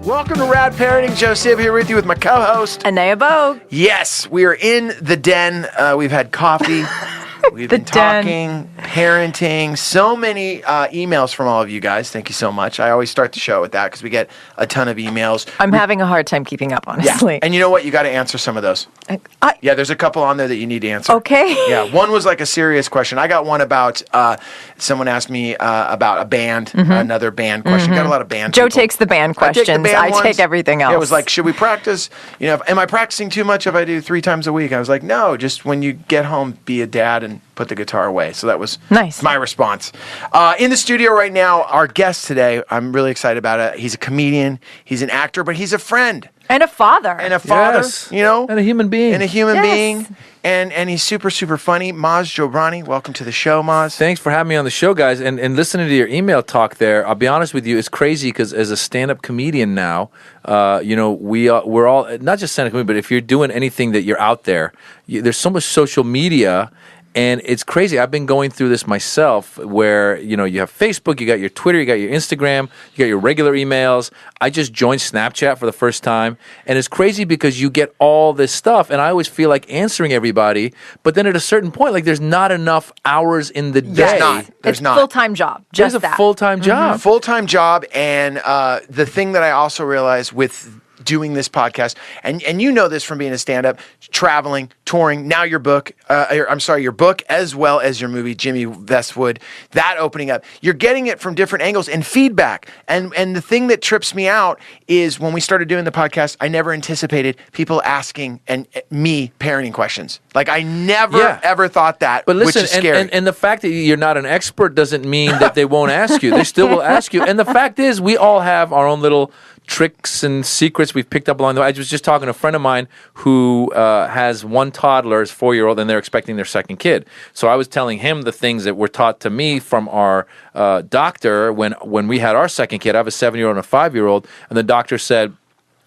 Welcome to Rad Parenting. Joe Sib here with you with my co-host, Anea. Yes, we are in the den. We've had coffee. We've been talking, parenting, so many emails from all of you guys. Thank you so much. I always start the show with that because we get a ton of emails. I'm having a hard time keeping up, honestly. Yeah. And you know what? You got to answer some of those. Yeah, there's a couple on there that you need to answer. Okay. Yeah, one was like a serious question. I got one about, someone asked me about a band, another band question. Got a lot of band Joe people. takes the band questions. I take everything else. Yeah, it was like, should we practice? You know, am I practicing too much if I do 3 times a week? I was like, no, just when you get home, be a dad and put the guitar away. So that was nice. My response. In the studio right now, our guest today, I'm really excited about it. He's a comedian, he's an actor, but he's a friend. And a father. Yes. You know? And a human being. And he's super, super funny. Maz Jobrani, welcome to the show, Maz. Thanks for having me on the show, guys. And listening to your email talk there, I'll be honest with you, it's crazy because as a stand-up comedian now, we're all, not just stand-up comedian, but if you're doing anything that you're out there, there's so much social media. And it's crazy. I've been going through this myself where, you have Facebook, you got your Twitter, you got your Instagram, you got your regular emails. I just joined Snapchat for the first time. And it's crazy because you get all this stuff. And I always feel like answering everybody. But then at a certain point, like there's not enough hours in the day. There's not. Full-time job. Just There's a full-time job. Full-time job. And the thing that I also realized with doing this podcast, and you know this from being a stand-up, traveling, touring, now your book, your book as well as your movie, Jimmy Westwood, that opening up. You're getting it from different angles and feedback. And the thing that trips me out is when we started doing the podcast, I never anticipated people asking me parenting questions. Like I never, ever thought that, but listen, which is scary. And the fact that you're not an expert doesn't mean that they won't ask you. They still will ask you. And the fact is, we all have our own little tricks and secrets we've picked up along the way. I was just talking to a friend of mine who has one toddler, his 4-year-old, and they're expecting their second kid. So I was telling him the things that were taught to me from our doctor when we had our second kid. I have a 7-year-old and a 5-year-old, and the doctor said,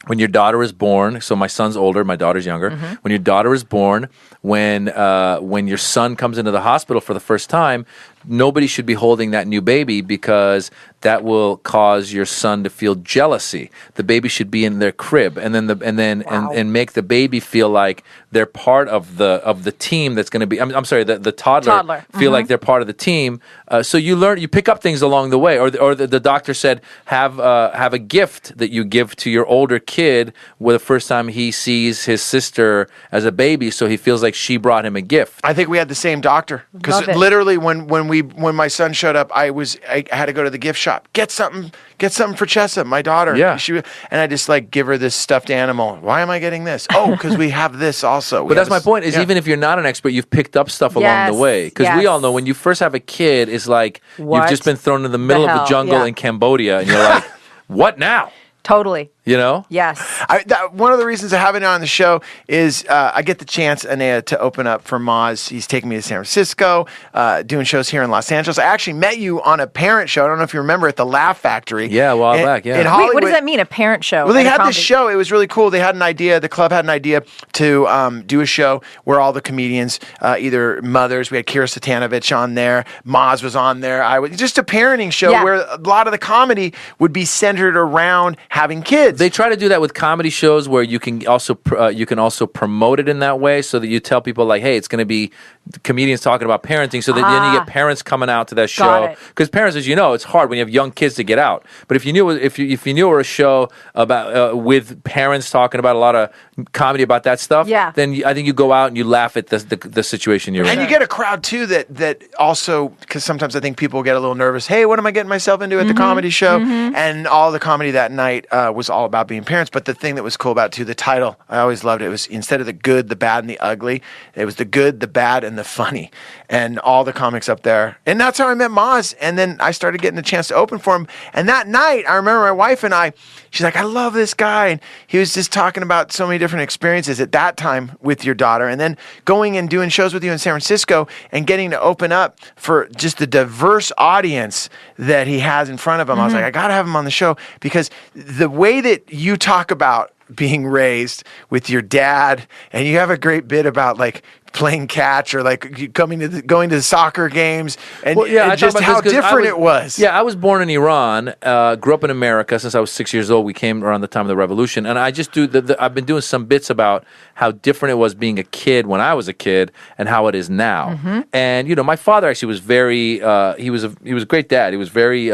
when your daughter is born, so my son's older, my daughter's younger. When your daughter is born, when your son comes into the hospital for the first time, nobody should be holding that new baby because that will cause your son to feel jealousy. The baby should be in their crib, and then make the baby feel like they're part of the team that's going to be. I'm sorry, the toddler feel like they're part of the team. So you pick up things along the way. Or the doctor said have a gift that you give to your older kid with the first time he sees his sister as a baby, so he feels like she brought him a gift. I think we had the same doctor because literally when my son showed up, I had to go to the gift shop, get something for Chessa, my daughter. Yeah. And I just give her this stuffed animal. Why am I getting this? Oh, because we have this also. But that's my point is even if you're not an expert, you've picked up stuff along the way. Because we all know when you first have a kid, it's like you've just been thrown in the middle of the jungle in Cambodia and you're like, what now? Totally. You know? Yes. One of the reasons I have it on the show is I get the chance, Anea, to open up for Maz. He's taking me to San Francisco, doing shows here in Los Angeles. I actually met you on a parent show. I don't know if you remember at the Laugh Factory. Yeah, a while back, yeah. In Hollywood. Wait, what does that mean, a parent show? Well, they had this show. It was really cool. They had an idea. The club had an idea to do a show where all the comedians, either mothers, we had Kira Satanovich on there, Maz was on there. Just a parenting show where a lot of the comedy would be centered around having kids. They try to do that with comedy shows where you can also promote it in that way, so that you tell people like, hey, it's going to be comedians talking about parenting, so that then you get parents coming out to that show. Because parents, as you know, it's hard when you have young kids to get out. But if you knew it were a show about with parents talking about a lot of comedy about that stuff, then I think you go out and you laugh at the situation you're in. And you get a crowd too that also, because sometimes I think people get a little nervous. Hey, what am I getting myself into at the comedy show? And all the comedy that night was all about being parents. But the thing that was cool about too, the title, I always loved it. It was instead of the good, the bad, and the ugly, it was the good, the bad, and the funny. And all the comics up there. And that's how I met Maz. And then I started getting a chance to open for him. And that night, I remember my wife and I, she's like, I love this guy. And he was just talking about so many different experiences at that time with your daughter. And then going and doing shows with you in San Francisco and getting to open up for just the diverse audience that he has in front of him. I was like, I got to have him on the show because the way that you talk about being raised with your dad, and you have a great bit about playing catch or like going to the soccer games and, Well, yeah, and I just thought how about this 'cause different it was. Yeah, I was born in Iran, grew up in America since I was 6 years old. We came around the time of the revolution, and I just I've been doing some bits about how different it was being a kid when I was a kid and how it is now. And my father actually was very he was a great dad. He was very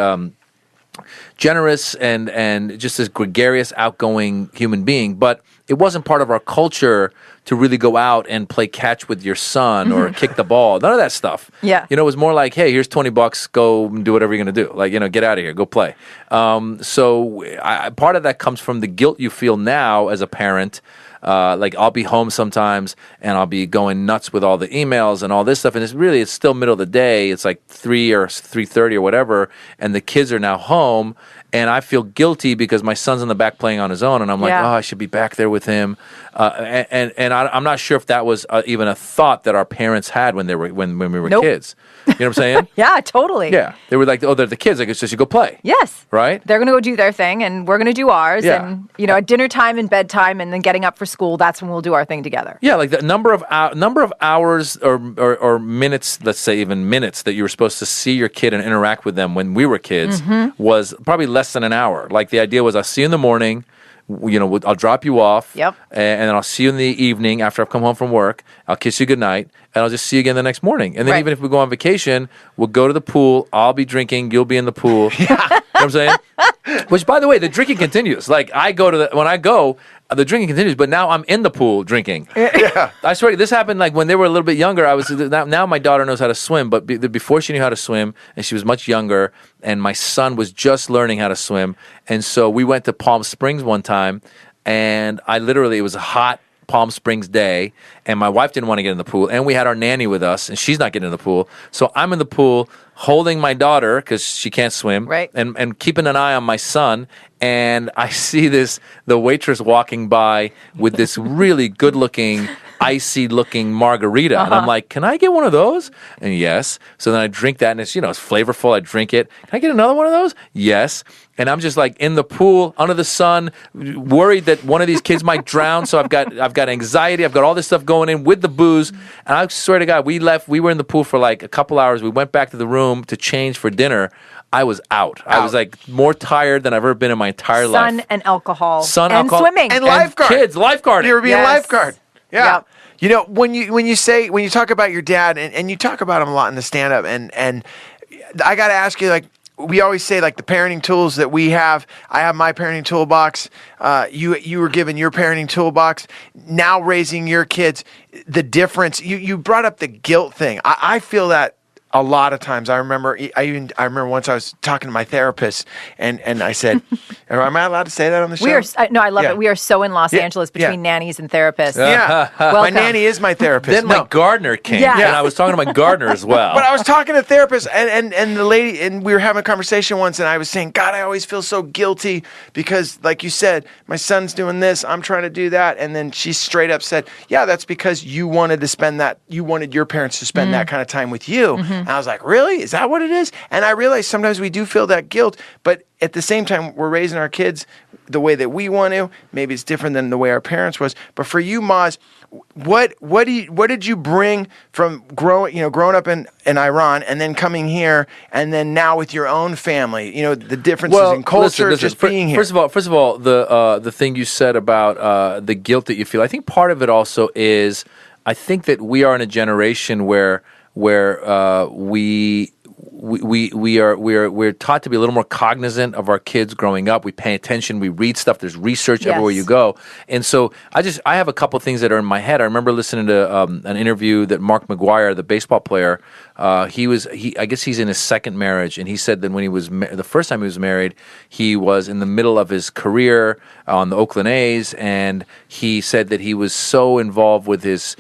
generous and just this gregarious, outgoing human being. But it wasn't part of our culture to really go out and play catch with your son or kick the ball. None of that stuff. Yeah. It was more like, hey, here's $20, go and do whatever you're going to do. Like, get out of here, go play. So part of that comes from the guilt you feel now as a parent. Like I'll be home sometimes and I'll be going nuts with all the emails and all this stuff. And it's still middle of the day. It's like 3 or 3:30 or whatever. And the kids are now home. And I feel guilty because my son's in the back playing on his own. And I'm like, Yeah. I should be back there with him. I'm not sure if that was even a thought that our parents had when we were Nope. kids. You know what I'm saying? Yeah, totally. Yeah. They were like, oh, they're the kids. Like, it's just you go play. Yes. Right? They're going to go do their thing and we're going to do ours. Yeah. And, at dinner time and bedtime and then getting up for school, that's when we'll do our thing together. Yeah, like the number of hours or minutes, let's say even minutes, that you were supposed to see your kid and interact with them when we were kids was probably less than an hour. Like the idea was, I'll see you in the morning. I'll drop you off. Yep. And then I'll see you in the evening after I've come home from work. I'll kiss you goodnight, and I'll just see you again the next morning. And then Right. even if we go on vacation, we'll go to the pool. I'll be drinking. You'll be in the pool. Yeah. You know what I'm saying? Which, by the way, the drinking continues. Like when I go, the drinking continues, but now I'm in the pool drinking. Yeah. I swear, this happened like when they were a little bit younger. Now my daughter knows how to swim, but before she knew how to swim, and she was much younger, and my son was just learning how to swim, and so we went to Palm Springs one time, and it was a hot Palm Springs day, and my wife didn't want to get in the pool, and we had our nanny with us, and she's not getting in the pool, so I'm in the pool holding my daughter because she can't swim, right, and keeping an eye on my son. And I see the waitress walking by with this really good-looking, icy-looking margarita, and I'm like, "Can I get one of those?" And yes. So then I drink that, and it's it's flavorful. I drink it. Can I get another one of those? Yes. And I'm just like in the pool under the sun, worried that one of these kids might drown. So I've got anxiety. I've got all this stuff going in with the booze. And I swear to God, we left. We were in the pool for like a couple hours. We went back to the room to change for dinner. I was out. I was like more tired than I've ever been in my entire life. Sun and alcohol. And alcohol. Swimming. And lifeguard. Kids, lifeguarding. You were being a Yes. lifeguard. Yeah. Yep. When you talk about your dad and you talk about him a lot in the stand up and I got to ask you, like, we always say, like, the parenting tools that we have. I have my parenting toolbox. You were given your parenting toolbox. Now raising your kids, the difference. You brought up the guilt thing. I feel that a lot of times. I remember once I was talking to my therapist and I said, "Am I allowed to say that on the show?" I love Yeah. it. We are so in Los Yeah. Angeles between Yeah. nannies and therapists. Yeah, my Welcome. nanny is my therapist. Then my gardener came, Yeah. and I was talking to my gardener as well. But I was talking to a therapist and the lady, and we were having a conversation once, and I was saying, God, I always feel so guilty because, like you said, my son's doing this, I'm trying to do that. And then she straight up said, yeah, that's because you wanted your parents to spend that kind of time with you. And I was like, really? Is that what it is? And I realized sometimes we do feel that guilt, but at the same time, we're raising our kids the way that we want to. Maybe it's different than the way our parents was. But for you, Maz, what did you bring from growing up in Iran and then coming here and then now with your own family? The differences in culture, just being here. First of all, the thing you said about the guilt that you feel, I think part of it also is, I think that we are in a generation where we're taught to be a little more cognizant of our kids growing up. We pay attention. We read stuff. There's research everywhere you go. And so I have a couple things that are in my head. I remember listening to an interview that Mark McGuire, the baseball player, I guess he's in his second marriage, and he said that when he was the first time he was married, he was in the middle of his career on the Oakland A's, and he said that he was so involved with his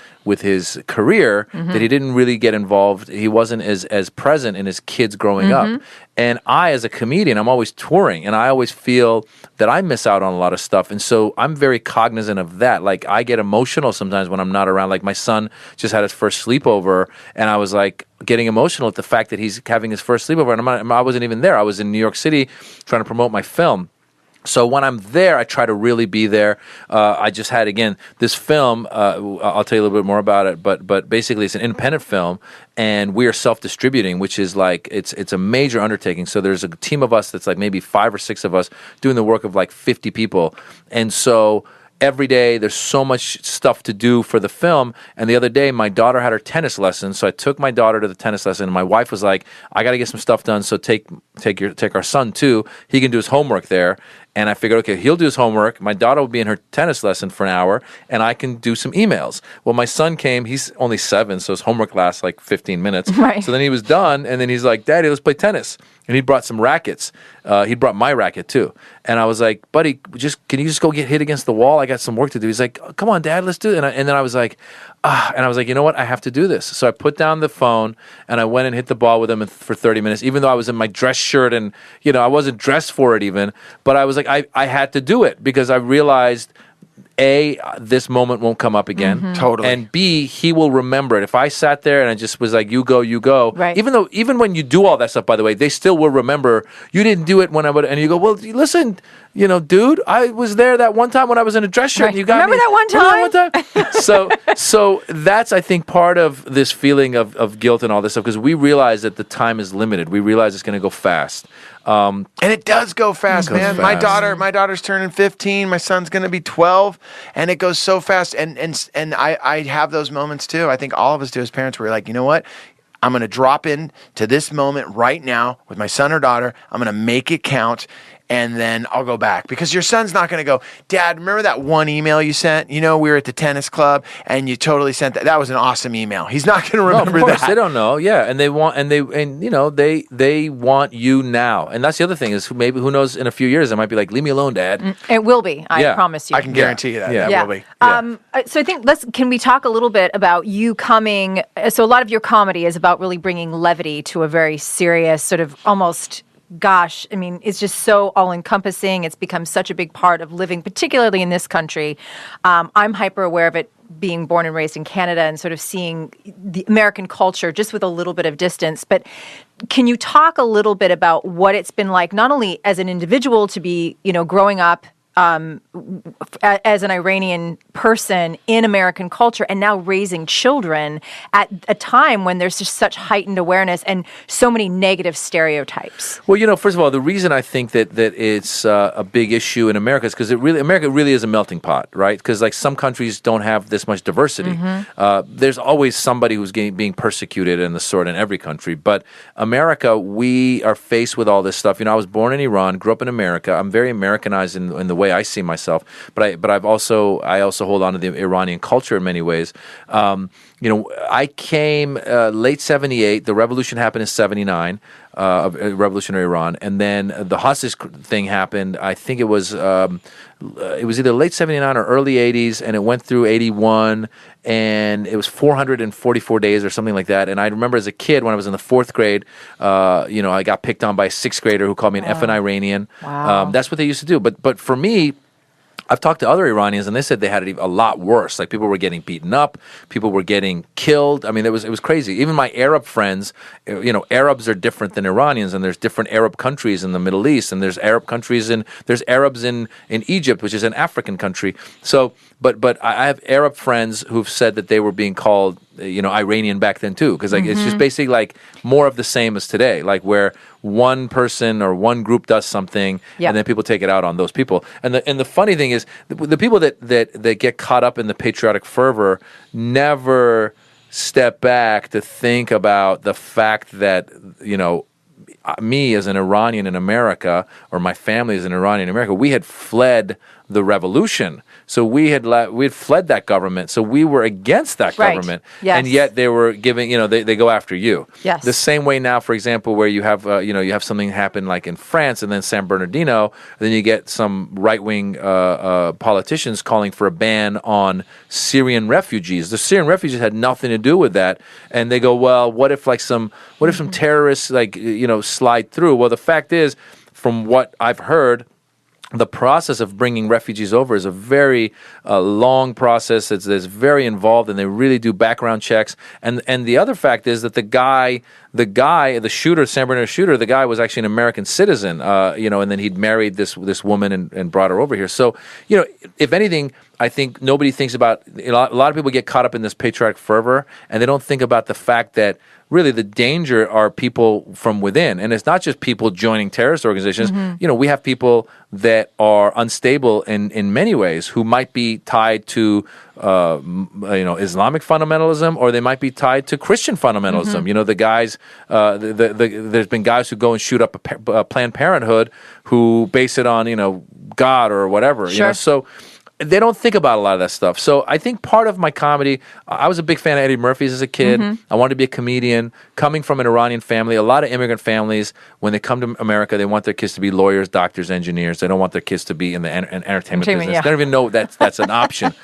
career that he didn't really get involved. He wasn't as present in his kids growing up. And I, as a comedian, I'm always touring, and I always feel that I miss out on a lot of stuff. And so I'm very cognizant of that. Like, I get emotional sometimes when I'm not around. Like, my son just had his first sleepover, and I was like getting emotional at the fact that he's having his first sleepover, and I wasn't even there. I was in New York City trying to promote my film. So when I'm there, I try to really be there. I just had, again, this film. I'll tell you a little bit more about it, but basically it's an independent film, and we are self-distributing, which is like it's a major undertaking. So there's a team of us that's like maybe 5 or 6 of us doing the work of like 50 people, and so every day there's so much stuff to do for the film. And the other day my daughter had her tennis lesson, so I took my daughter to the tennis lesson, and my wife was like, I got to get some stuff done, so take our son too, he can do his homework there. And I figured, okay, he'll do his homework, my daughter will be in her tennis lesson for an hour, and I can do some emails. Well, my son came, he's only 7, so his homework lasts like 15 minutes. Right. So then he was done, and then he's like, Daddy, let's play tennis. And he brought some rackets. He brought my racket too. And I was like, buddy, can you just go get hit against the wall? I got some work to do. He's like, oh, come on, Dad, let's do it. And then I was like, you know what? I have to do this. So I put down the phone and I went and hit the ball with him for 30 minutes, even though I was in my dress shirt and, I wasn't dressed for it even. But I was like, I had to do it because I realized, A, this moment won't come up again. Mm-hmm. Totally. And B, he will remember it. If I sat there and I just was like, you go. Right. Even when you do all that stuff, by the way, they still will remember you didn't do it when I would. And you go, well, listen, dude, I was there that one time when I was in a dress shirt. Right. And you got Remember me. that one time? So that's, I think, part of this feeling of guilt and all this stuff, because we realize that the time is limited. We realize it's going to go fast. And it does go fast, man. fast. My daughter's turning 15. My son's going to be 12, and it goes so fast. And I have those moments too. I think all of us do as parents. Where we're like, you know what? I'm going to drop in to this moment right now with my son or daughter. I'm going to make it count. And then I'll go back, because your son's not going to go, Dad, remember that one email you sent? We were at the tennis club and you totally sent that. That was an awesome email. He's not going to remember of course, that. They don't know. Yeah. And they want they want you now. And that's the other thing is maybe, who knows, in a few years, I might be like, leave me alone, Dad. It will be. I promise you. I can guarantee you that. Yeah. That will be. So I think can we talk a little bit about you coming? So a lot of your comedy is about really bringing levity to a very serious sort of almost. Gosh, I mean, it's just so all-encompassing. It's become such a big part of living, particularly in this country. I'm hyper aware of it, being born and raised in Canada and sort of seeing the American culture just with a little bit of distance. But can you talk a little bit about what it's been like, not only as an individual to be, growing up as an Iranian person in American culture, and now raising children at a time when there's just such heightened awareness and so many negative stereotypes? Well, first of all, the reason I think that it's a big issue in America is because America really is a melting pot, right? Because like some countries don't have this much diversity. Mm-hmm. There's always somebody who's being persecuted in the sort in every country. But America, we are faced with all this stuff. I was born in Iran, grew up in America. I'm very Americanized in the way I see myself, but I also hold on to the Iranian culture in many ways. I came late '78. The revolution happened in '79, revolutionary Iran, and then the hostage thing happened. I think it was either late '79 or early '80s, and it went through '81, and it was 444 days or something like that. And I remember as a kid when I was in the 4th grade, I got picked on by a 6th grader who called me an effing Iranian. Wow. That's what they used to do. But for me, I've talked to other Iranians, and they said they had it a lot worse. Like, people were getting beaten up, people were getting killed. I mean, it was crazy. Even my Arab friends, Arabs are different than Iranians, and there's different Arab countries in the Middle East, and there's Arab countries there's Arabs in Egypt, which is an African country. So, but I have Arab friends who've said that they were being called, Iranian back then too, because it's just basically like more of the same as today, like where one person or one group does something, and then people take it out on those people. And the funny thing is, the people that get caught up in the patriotic fervor never step back to think about the fact that me as an Iranian in America, or my family as an Iranian in America, we had fled the revolution. So we had fled that government. So we were against that government. Yes. And yet they were giving, they go after you. Yes. The same way now, for example, where you have, you have something happen like in France and then San Bernardino, then you get some right-wing politicians calling for a ban on Syrian refugees. The Syrian refugees had nothing to do with that. And they go, well, what if some terrorists slide through? Well, the fact is, from what I've heard, the process of bringing refugees over is a very long process. It's very involved, and they really do background checks. And the other fact is that the shooter, San Bernardino shooter, the guy was actually an American citizen, and then he'd married this woman and brought her over here. So, if anything, I think nobody thinks about, a lot of people get caught up in this patriotic fervor, and they don't think about the fact that really the danger are people from within. And it's not just people joining terrorist organizations. We have people that are unstable in many ways who might be tied to Islamic fundamentalism, or they might be tied to Christian fundamentalism. The guys, there's been guys who go and shoot up a Planned Parenthood who base it on, God or whatever. Sure. So they don't think about a lot of that stuff. So I think part of my comedy, I was a big fan of Eddie Murphy's as a kid. I wanted to be a comedian. Coming from an Iranian family, a lot of immigrant families, when they come to America, they want their kids to be lawyers, doctors, engineers. They don't want their kids to be in the entertainment business. Yeah. They don't even know that's an option.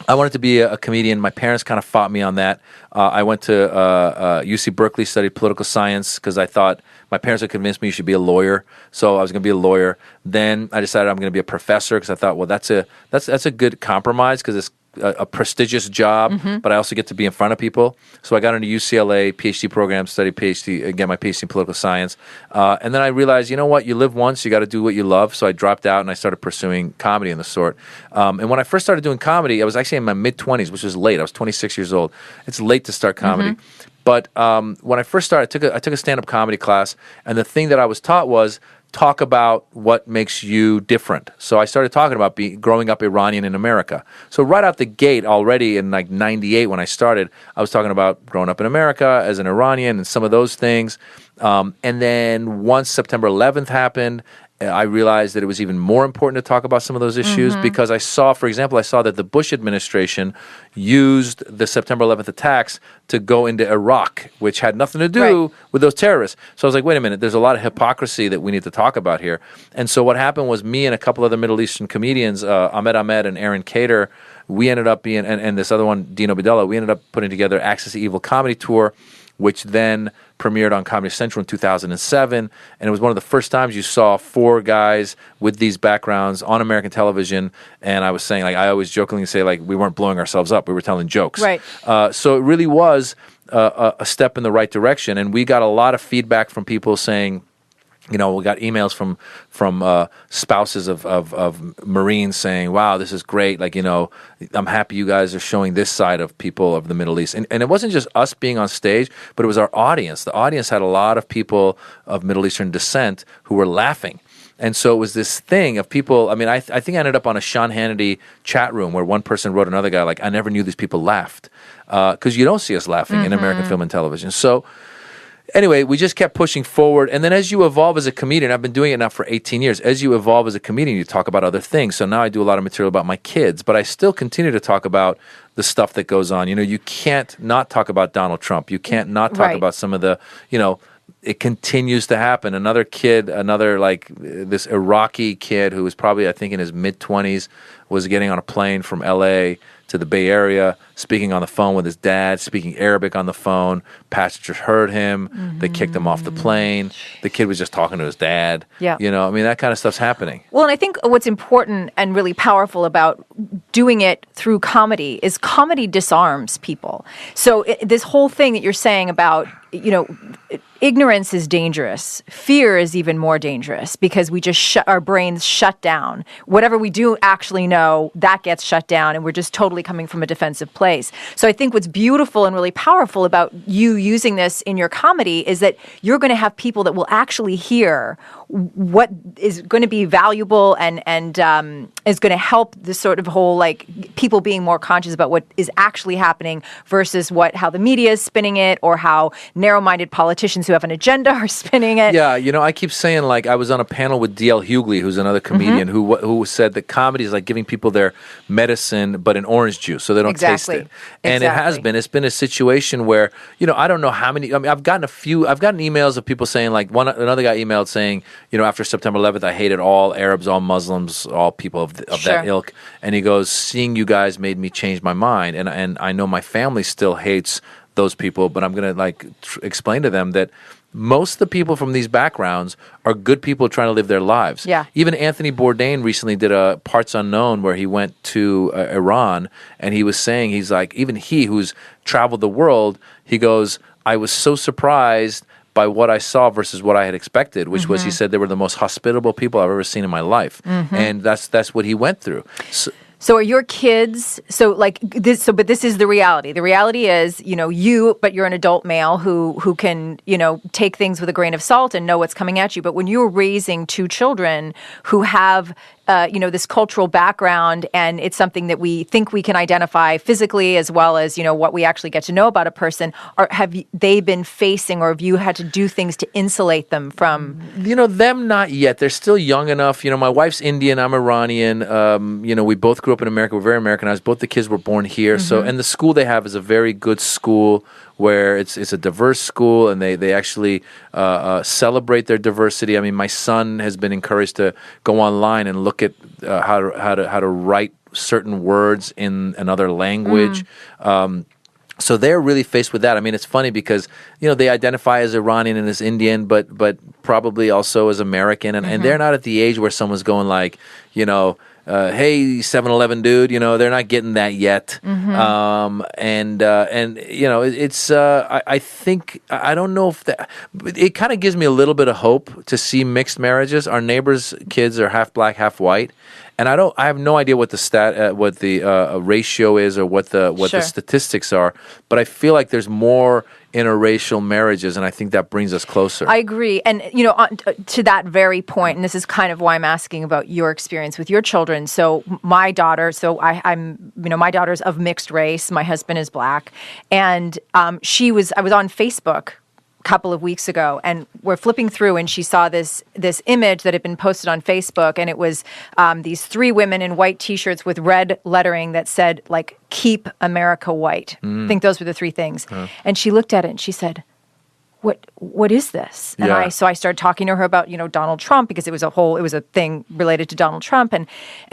I wanted to be a comedian. My parents kind of fought me on that. I went to UC Berkeley, studied political science because I thought my parents had convinced me you should be a lawyer. So I was going to be a lawyer. Then I decided I'm going to be a professor because I thought, well, that's a good compromise because it's a prestigious job, but I also get to be in front of people. So I got into UCLA PhD program, studied get my PhD in political science. And then I realized, you know what, you live once, you got to do what you love. So I dropped out and I started pursuing comedy and the sort. And when I first started doing comedy, I was actually in my mid-20s, which was late. I was 26 years old. It's late to start comedy. But when I first started, I took a stand-up comedy class, and the thing that I was taught was talk about what makes you different. So I started talking about growing up Iranian in America. So right out the gate already in like 98 when I started, I was talking about growing up in America as an Iranian and some of those things. And then once September 11th happened, I realized that it was even more important to talk about some of those issues because I saw that the Bush administration used the September 11th attacks to go into Iraq, which had nothing to do with those terrorists. So I was like, wait a minute, there's a lot of hypocrisy that we need to talk about here. And so what happened was me and a couple other Middle Eastern comedians, Ahmed Ahmed and Aaron Cater, we ended up being, and this other one, Dino Bidella, we ended up putting together Axis to Evil comedy tour, which then premiered on Comedy Central in 2007. And it was one of the first times you saw four guys with these backgrounds on American television. And I was saying, like, I always jokingly say, like, we weren't blowing ourselves up. We were telling jokes. Right. So it really was a step in the right direction. And we got a lot of feedback from people saying, we got emails from spouses of Marines saying, wow, this is great. Like, I'm happy you guys are showing this side of people of the Middle East. And it wasn't just us being on stage, but it was our audience. The audience had a lot of people of Middle Eastern descent who were laughing. And so it was this thing of people. I mean, I think I ended up on a Sean Hannity chat room where one person wrote another guy, like, I never knew these people laughed. Because you don't see us laughing in American film and television. So anyway, we just kept pushing forward. And then as you evolve as a comedian, I've been doing it now for 18 years. As you evolve as a comedian, you talk about other things. So now I do a lot of material about my kids, but I still continue to talk about the stuff that goes on. You can't not talk about Donald Trump. You can't not talk about some of the, it continues to happen. Another kid, this Iraqi kid who was probably, I think, in his mid-20s, was getting on a plane from L.A. to the Bay Area, speaking on the phone with his dad, speaking Arabic on the phone. Passengers heard him. They kicked him off the plane. The kid was just talking to his dad. Yeah. That kind of stuff's happening. Well, and I think what's important and really powerful about doing it through comedy is comedy disarms people. So this whole thing that you're saying about, ignorance is dangerous. Fear is even more dangerous because we just our brains shut down. Whatever we do actually know, that gets shut down, and we're just totally coming from a defensive place. So I think what's beautiful and really powerful about you using this in your comedy is that you're going to have people that will actually hear what is going to be valuable and is going to help this sort of whole, like, people being more conscious about what is actually happening versus how the media is spinning it or how narrow-minded politicians who have an agenda are spinning it. Yeah, I keep saying, like, I was on a panel with D.L. Hughley, who's another comedian, who said that comedy is like giving people their medicine, but in orange juice, so they don't taste it. And it has been. It's been a situation where, I don't know how many. I mean, I've gotten emails of people saying, like, another guy emailed saying, after September 11th, I hated all Arabs, all Muslims, all people of that ilk. And he goes, seeing you guys made me change my mind. And I know my family still hates those people, but I'm going to explain to them that most of the people from these backgrounds are good people trying to live their lives. Yeah. Even Anthony Bourdain recently did a Parts Unknown where he went to Iran, and he was saying, he's like, even he who's traveled the world, he goes, I was so surprised by what I saw versus what I had expected, which was, he said, they were the most hospitable people I've ever seen in my life. And that's what he went through. So are your kids, but this is the reality. The reality is, but you're an adult male who can, take things with a grain of salt and know what's coming at you. But when you're raising two children who have, this cultural background, and it's something that we think we can identify physically as well as, what we actually get to know about a person, have they been facing, or have you had to do things to insulate them from? Them not yet. They're still young enough. My wife's Indian, I'm Iranian. We both grew up in America. We're very Americanized. Both the kids were born here. So, and the school they have is a very good school where it's a diverse school, and they actually celebrate their diversity. I mean, my son has been encouraged to go online and look at how to write certain words in another language. So they're really faced with that. I mean, it's funny because, they identify as Iranian and as Indian, but probably also as American. And they're not at the age where someone's going like, hey, 7-Eleven dude, they're not getting that yet. I think, I don't know if that, it kind of gives me a little bit of hope to see mixed marriages. Our neighbors' kids are half black, half white. And I have no idea what the ratio is, or what the statistics are, but I feel like there's more interracial marriages, and I think that brings us closer. I agree. And, to that very point, and this is kind of why I'm asking about your experience with your children. So my daughter, my daughter's of mixed race. My husband is black. And I was on Facebook couple of weeks ago, and we're flipping through, and she saw this image that had been posted on Facebook, and it was these three women in white T-shirts with red lettering that said, like, "Keep America White." I think those were the three things. And she looked at it and she said, what is this? And I started talking to her about, Donald Trump, because it was a thing related to Donald Trump. And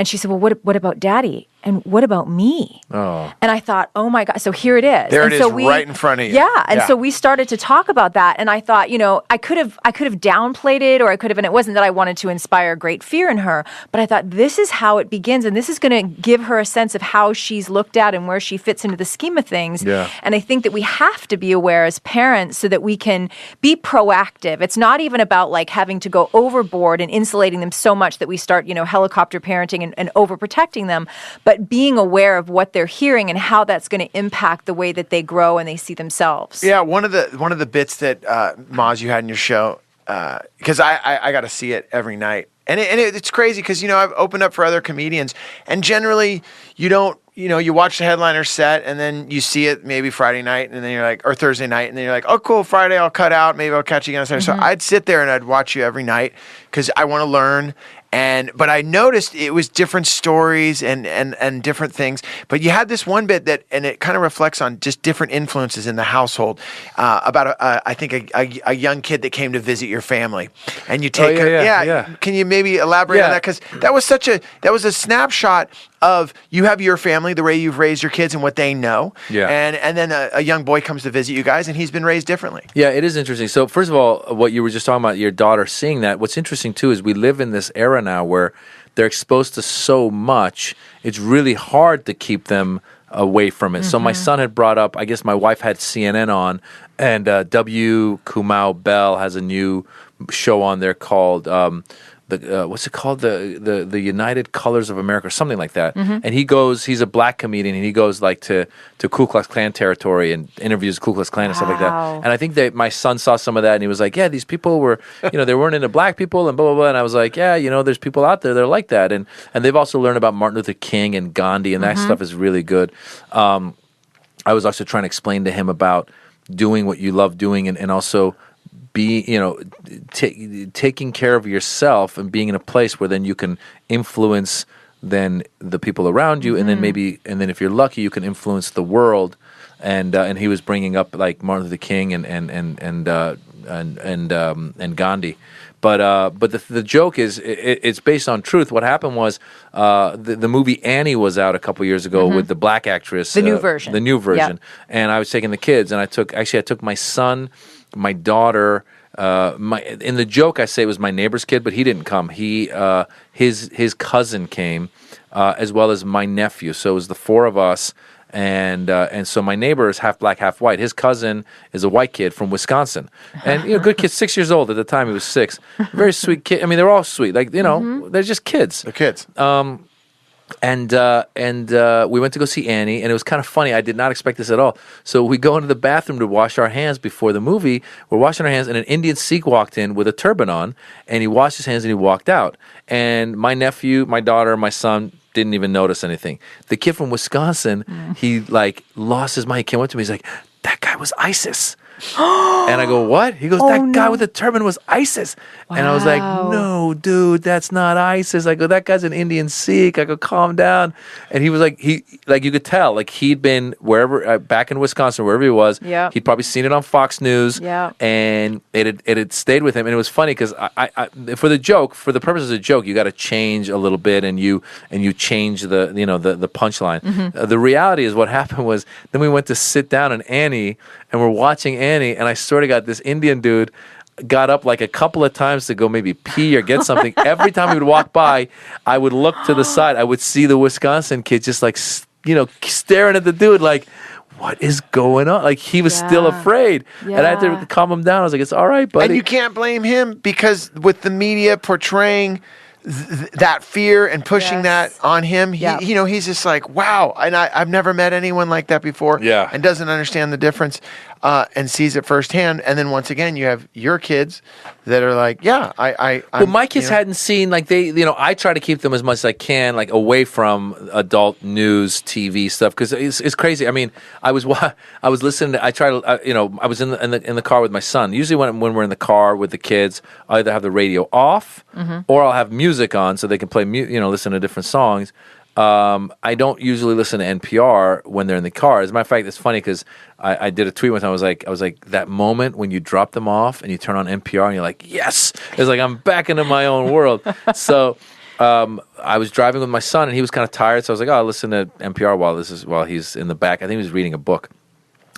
she said, well, what about Daddy? And what about me? Oh. And I thought, oh my God. So here it is. There it is, right in front of you. Yeah. And so we started to talk about that. And I thought, I could have downplayed it, or I could have, and it wasn't that I wanted to inspire great fear in her, but I thought this is how it begins. And this is going to give her a sense of how she's looked at and where she fits into the scheme of things. Yeah. And I think that we have to be aware as parents so that we can be proactive. It's not even about like having to go overboard and insulating them so much that we start, helicopter parenting and overprotecting them, but being aware of what they're hearing and how that's going to impact the way that they grow and they see themselves. Yeah, one of the bits that Maz, you had in your show, because I got to see it every night, and it's crazy because I've opened up for other comedians, and generally you don't. You watch the headliner set, and then you see it maybe Friday night, and then you're like, or Thursday night, and then you're like, oh, cool, Friday I'll cut out. Maybe I'll catch you again on Saturday. So I'd sit there and I'd watch you every night because I want to learn. But I noticed it was different stories and different things. But you had this one bit and it kind of reflects on just different influences in the household about I think a young kid that came to visit your family, and you take her. Can you maybe elaborate on that? Because that was a snapshot of you have your family, the way you've raised your kids and what they know. Yeah. And then a young boy comes to visit you guys, and he's been raised differently. Yeah, it is interesting. So first of all, what you were just talking about, your daughter seeing that, what's interesting too is we live in this era now where they're exposed to so much, it's really hard to keep them away from it. So my son had brought up, I guess my wife had CNN on, and W. Kamau Bell has a new show on there called what's it called? The United Colors of America, or something like that. And he's a black comedian, and he goes like to Ku Klux Klan territory and interviews Ku Klux Klan and stuff like that. And I think that my son saw some of that, and he was like, yeah, these people were, they weren't into black people and blah, blah, blah. And I was like, yeah, there's people out there that are like that. And they've also learned about Martin Luther King and Gandhi, and that stuff is really good. I was also trying to explain to him about doing what you love doing, and also taking care of yourself and being in a place where then you can influence then the people around you, and then if you're lucky, you can influence the world. And he was bringing up like Martin Luther King and Gandhi. But the joke is it's based on truth. What happened was the movie Annie was out a couple years ago with the black actress, The new version. the new version, and I was taking the kids, and I took my son, my daughter. In the joke, I say it was my neighbor's kid, but he didn't come. His cousin came, as well as my nephew. So it was the four of us. And so my neighbor is half black, half white. His cousin is a white kid from Wisconsin, and good kid, 6 years old at the time. He was 6. Very sweet kid. I mean, they're all sweet. Like they're just kids. They're kids. And we went to go see Annie, and it was kind of funny. I did not expect this at all. So we go into the bathroom to wash our hands before the movie. We're washing our hands, and an Indian Sikh walked in with a turban on, and he washed his hands and he walked out. And my nephew, my daughter, my son didn't even notice anything. The kid from Wisconsin, he like lost his mind. He came up to me. He's like, "That guy was ISIS." And I go, "What?" He goes, "That guy with the turban was ISIS." Wow. And I was like, "No, dude, that's not ISIS." I go, "That guy's an Indian Sikh." I go, "Calm down." And he was like, you could tell, like he'd been wherever, back in Wisconsin, wherever he was. Yeah. He'd probably seen it on Fox News. Yeah. And it had stayed with him. And it was funny because I for the purposes of the joke, you got to change a little bit, and you change the punchline. Mm-hmm. The reality is what happened was then we went to sit down in Annie, and we're watching Annie, and I swear to God, this Indian dude got up like a couple of times to go maybe pee or get something. Every time he would walk by, I would look to the side. I would see the Wisconsin kid just like, staring at the dude like, what is going on? Like he was still afraid. Yeah. And I had to calm him down. I was like, it's all right, buddy. And you can't blame him because with the media portraying that fear and pushing that on him, he's just like, wow. And I've never met anyone like that before. Yeah. And doesn't understand the difference and sees it firsthand. And then once again, you have your kids that are like, well, my kids hadn't seen, like I try to keep them as much as I can, like away from adult news, TV stuff, because it's crazy. I mean, I was listening to, I was in the car with my son. Usually when we're in the car with the kids, I either have the radio off or I'll have music on so they can play, listen to different songs. I don't usually listen to NPR when they're in the car. As a matter of fact, it's funny because I did a tweet one time. I was like, that moment when you drop them off and you turn on NPR and you're like, yes, it's like I'm back into my own world. So I was driving with my son and he was kind of tired, so I was like, I'll listen to NPR while he's in the back. I think he was reading a book.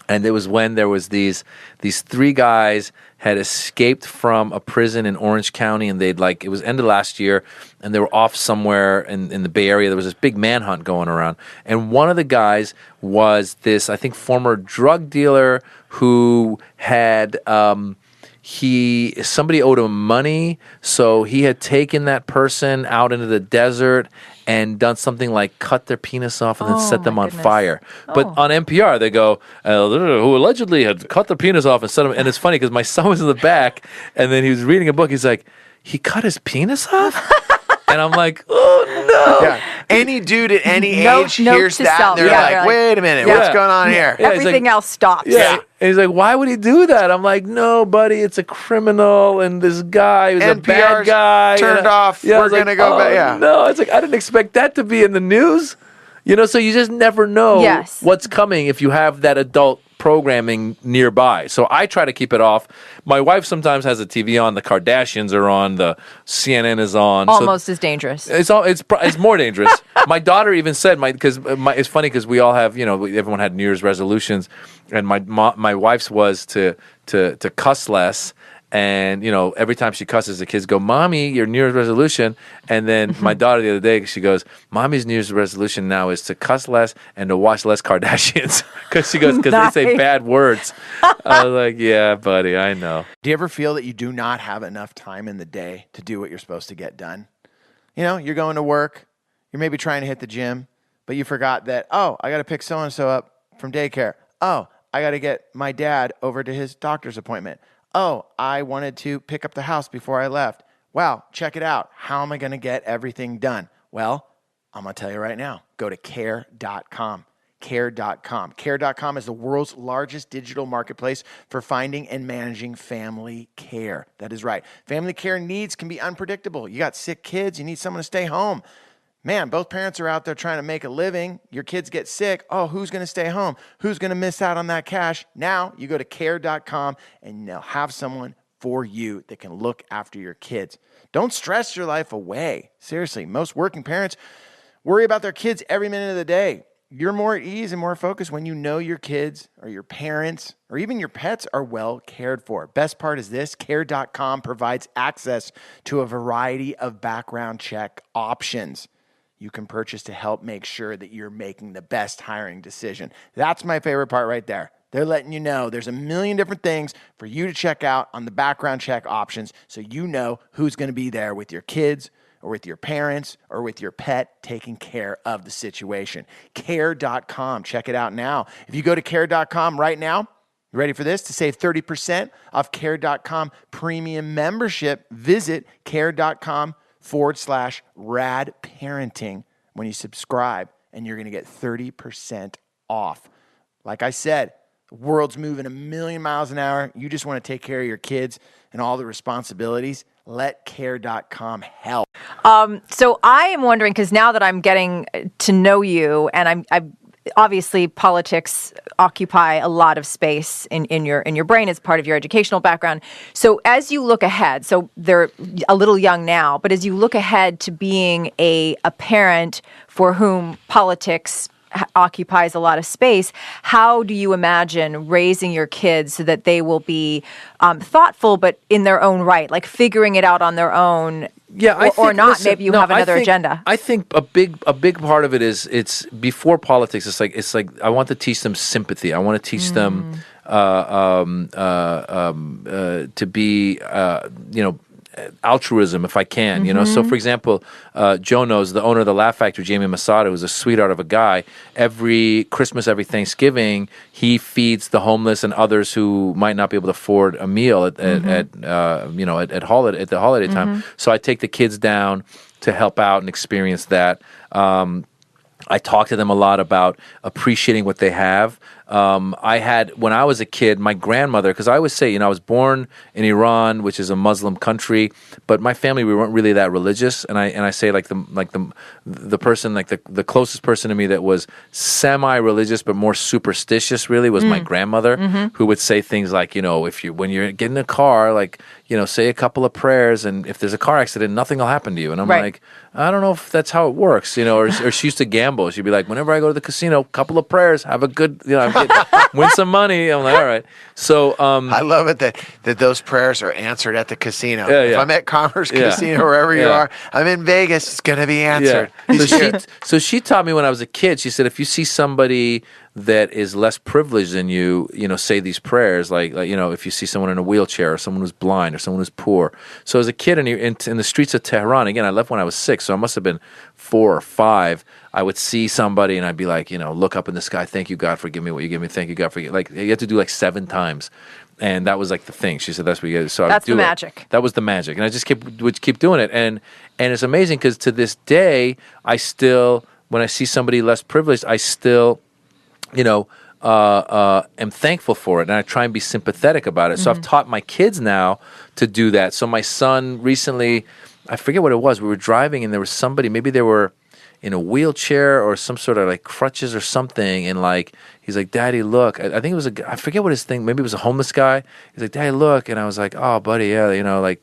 And it was when there was these 3 guys had escaped from a prison in Orange County, and it was end of last year, and they were off somewhere in the Bay Area. There was this big manhunt going around, and one of the guys was this, I think, former drug dealer who had somebody owed him money, so he had taken that person out into the desert and done something like cut their penis off and then set them on fire. But on NPR, they go, who allegedly had cut their penis off and set them. And it's funny because my son was in the back, and then he was reading a book. He's like, he cut his penis off? And I'm like, oh, no. Yeah. Any dude at any age hears that, and they're like, wait a minute, what's going on here? Yeah, everything else stops. Yeah. And he's like, why would he do that? I'm like, no, buddy, it's a criminal, and this guy was a bad guy. Turned off. We're going to go back. Yeah. No, it's like, I didn't expect that to be in the news. So you just never know what's coming if you have that adult programming nearby. So I try to keep it off. My wife sometimes has the TV on. The Kardashians are on. The CNN is on. Almost as dangerous. It's more dangerous. My daughter even said, it's funny because we all have, everyone had New Year's resolutions, and my wife's was to cuss less. And, every time she cusses, the kids go, Mommy, your New Year's resolution. And then my daughter the other day, she goes, Mommy's New Year's resolution now is to cuss less and to watch less Kardashians. Because she goes, because they say bad words. I was like, yeah, buddy, I know. Do you ever feel that you do not have enough time in the day to do what you're supposed to get done? You're going to work. You're maybe trying to hit the gym, but you forgot that, I got to pick so-and-so up from daycare. I got to get my dad over to his doctor's appointment. I wanted to pick up the house before I left. Wow, check it out. How am I going to get everything done? Well, I'm going to tell you right now. Go to care.com. Care.com. Care.com is the world's largest digital marketplace for finding and managing family care. That is right. Family care needs can be unpredictable. You got sick kids. You need someone to stay home. Man, both parents are out there trying to make a living. Your kids get sick. Who's going to stay home? Who's going to miss out on that cash? Now you go to care.com and they'll have someone for you that can look after your kids. Don't stress your life away. Seriously, most working parents worry about their kids every minute of the day. You're more at ease and more focused when you know your kids or your parents or even your pets are well cared for. Best part is this, Care.com provides access to a variety of background check options you can purchase to help make sure that you're making the best hiring decision. That's my favorite part right there. They're letting you know there's a million different things for you to check out on the background check options so you know who's going to be there with your kids or with your parents or with your pet taking care of the situation. Care.com. Check it out now. If you go to Care.com right now, you ready for this? To save 30% off Care.com premium membership, visit Care.com/Rad Parenting when you subscribe, and you're going to get 30% off. Like I said, the world's moving a million miles an hour. You just want to take care of your kids and all the responsibilities. Let Care.com help. So I am wondering, because now that I'm getting to know you, and I'm obviously politics occupy a lot of space in your brain as part of your educational background. So as you look ahead, so they're a little young now, but as you look ahead to being a parent for whom politics occupies a lot of space, how do you imagine raising your kids so that they will be thoughtful, but in their own right, like figuring it out on their own? Yeah, or not. Listen, maybe you have another agenda. I think a big part of it is it's before politics. It's like I want to teach them sympathy. I want to teach them to be altruism if I can, So for example, Joe knows, the owner of the Laugh Factory, Jamie Masada, who's a sweetheart of a guy. Every Christmas, every Thanksgiving, he feeds the homeless and others who might not be able to afford a meal at the holiday time. So I take the kids down to help out and experience that. I talk to them a lot about appreciating what they have. I had, when I was a kid, my grandmother, because I always say, I was born in Iran, which is a Muslim country, but my family, we weren't really that religious. And I say the person, the closest person to me that was semi-religious but more superstitious really was my grandmother, who would say things like, when you're getting in a car, say a couple of prayers, and if there's a car accident, nothing will happen to you. And I'm like, I don't know if that's how it works, or she used to gamble. She'd be like, whenever I go to the casino, couple of prayers, have a good, win some money. I'm like, all right. So I love it that those prayers are answered at the casino. Yeah, if I'm at Commerce Casino, wherever you are, I'm in Vegas, it's going to be answered. Yeah. So she taught me when I was a kid, she said, if you see somebody that is less privileged than you, say these prayers, if you see someone in a wheelchair or someone who's blind or someone who's poor. So as a kid in the streets of Tehran, again, I left when I was 6, so I must have been 4 or 5. I would see somebody and I'd be like, look up in the sky, thank you, God, for giving me what you give me, thank you, God, for you have to do 7 times. And that was the thing. She said that's what you get. So that's the magic. That was the magic. And I just would keep doing it. And it's amazing because to this day, I still, when I see somebody less privileged, I still am thankful for it, and I try and be sympathetic about it. So I've taught my kids now to do that. So my son recently, I forget what it was, we were driving and there was somebody, maybe they were in a wheelchair or some sort of crutches or something, and he's like, Daddy, look. I think it was I forget what his thing, maybe it was a homeless guy. He's like, Daddy, look. And I was like, oh, buddy, yeah, I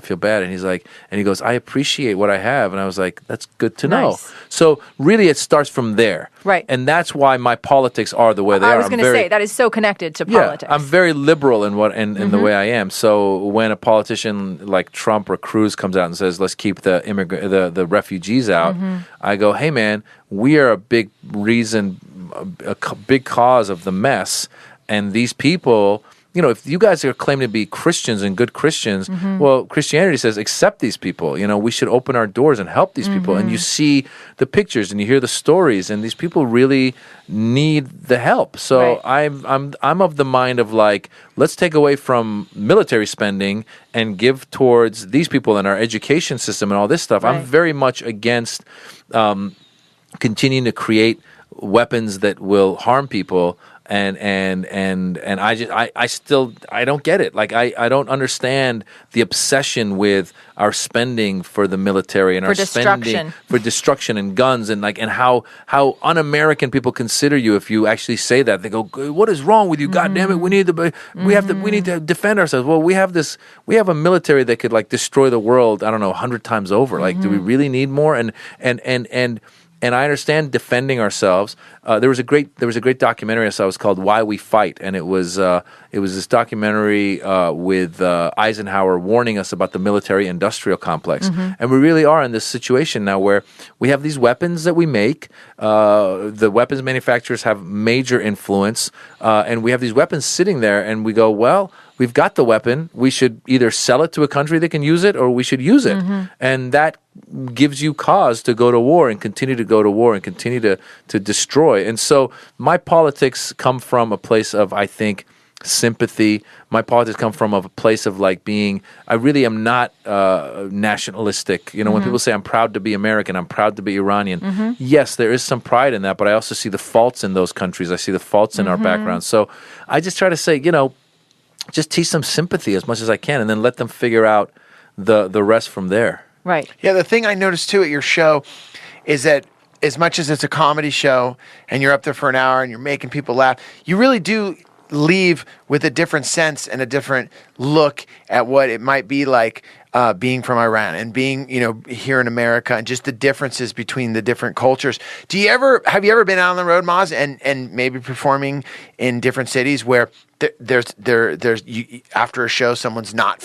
feel bad. And he's like, and he goes, I appreciate what I have. And I was like, that's good to know. Nice. So really it starts from there. Right. And that's why my politics are the way they are. I was going to say, that is so connected to politics. I'm very liberal in the way I am. So when a politician like Trump or Cruz comes out and says, let's keep the refugees out, I go, hey, man, we are a big reason, a big cause of the mess. And these people, if you guys are claiming to be Christians and good Christians, well, Christianity says accept these people. We should open our doors and help these people. And you see the pictures and you hear the stories, and these people really need the help. So I'm of the mind of let's take away from military spending and give towards these people and our education system and all this stuff. I'm very much against continuing to create weapons that will harm people. and I don't get it. Like I don't understand the obsession with our spending for the military and For our destruction. spending for destruction and guns and how un-American people consider you if you actually say that. They go, "What is wrong with you? God damn it, we need to defend ourselves." Well, we have a military that could like destroy the world, I don't know, 100 times over. Like, do we really need more? And I understand defending ourselves. There was a great documentary I saw. It was called "Why We Fight," and it was this documentary with Eisenhower warning us about the military-industrial complex. And we really are in this situation now where we have these weapons that we make. The weapons manufacturers have major influence, and we have these weapons sitting there, and we go, well, we've got the weapon. We should either sell it to a country that can use it, or we should use it. And that gives you cause to go to war and continue to go to war and continue to destroy. And so my politics come from a place of, I think, sympathy. My politics come from a place of like being, I really am not nationalistic. You know, when people say I'm proud to be American, I'm proud to be Iranian. Yes, there is some pride in that, but I also see the faults in those countries. I see the faults in our background. So I just try to say, you know, just teach some sympathy as much as I can, and then let them figure out the rest from there. Right. Yeah, the thing I noticed too at your show is that as much as it's a comedy show and you're up there for an hour and you're making people laugh, you really do leave with a different sense and a different look at what it might be like being from Iran and being, you know, here in America, and just the differences between the different cultures. Have you ever been out on the road, Maz, and maybe performing in different cities where there's after a show someone's not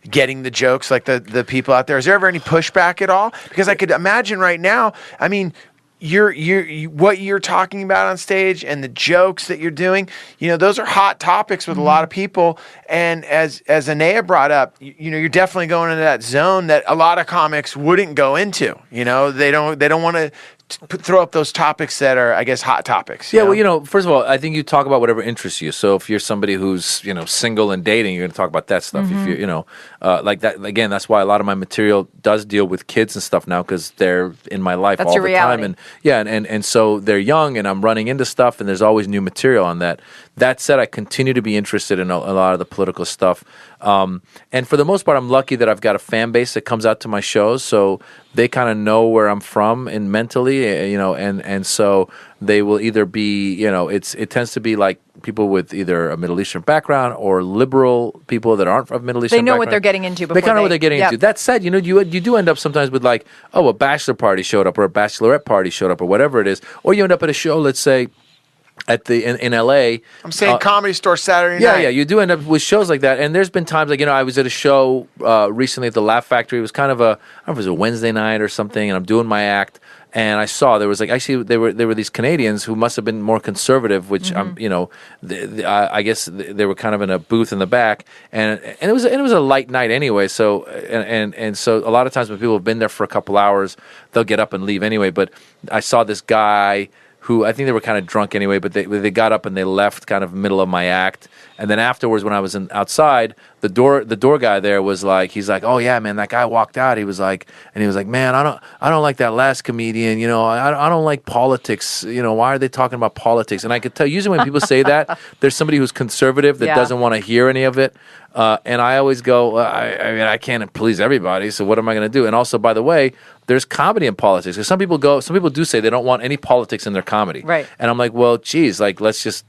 getting the jokes like the people out there? Is there ever any pushback at all? Because I could imagine right now, I mean, what you're talking about on stage and the jokes that you're doing, you know, those are hot topics with a lot of people. And as Anea brought up, you know, you're definitely going into that zone that a lot of comics wouldn't go into. You know, they don't want to throw up those topics that are, I guess, hot topics. Yeah, well, you know, first of all, I think you talk about whatever interests you. So if you're somebody who's, you know, single and dating, you're going to talk about that stuff. If you're, you know, like that, again, that's why a lot of my material does deal with kids and stuff now, because they're in my life all the reality. time. And yeah, and so they're young, and I'm running into stuff, and there's always new material on that. That said, I continue to be interested in a lot of the political stuff. And for the most part, I'm lucky that I've got a fan base that comes out to my shows, so they kind of know where I'm from and mentally, you know, and so they will either be, you know, it tends to be like people with either a Middle Eastern background or liberal people that aren't of Middle Eastern background. They know what they're getting into before they kind of know what they're getting into. That said, you know, you do end up sometimes with like, oh, a bachelor party showed up or a bachelorette party showed up or whatever it is, or you end up at a show, let's say, in LA. I'm saying Comedy Store Saturday night. Yeah, you do end up with shows like that. And there's been times like, you know, I was at a show recently at the Laugh Factory. It was kind of I don't know if it was a Wednesday night or something, and I'm doing my act. And I saw there was like, actually there were these Canadians who must have been more conservative, which you know, I guess they were kind of in a booth in the back, and it was a light night anyway. So and so a lot of times when people have been there for a couple hours, they'll get up and leave anyway. But I saw this guy who I think they were kind of drunk anyway, but they got up and they left kind of middle of my act. And then afterwards, when I was outside, the door guy there was like, he's like, oh yeah, man, that guy walked out. He was like, man, I don't like that last comedian. You know, I don't like politics. You know, why are they talking about politics? And I could tell usually when people say that, there's somebody who's conservative that doesn't want to hear any of it. And I always go, I mean, I can't please everybody, so what am I going to do? And also, by the way, there's comedy in politics. Because some people do say they don't want any politics in their comedy. Right. And I'm like, well, geez, like let's just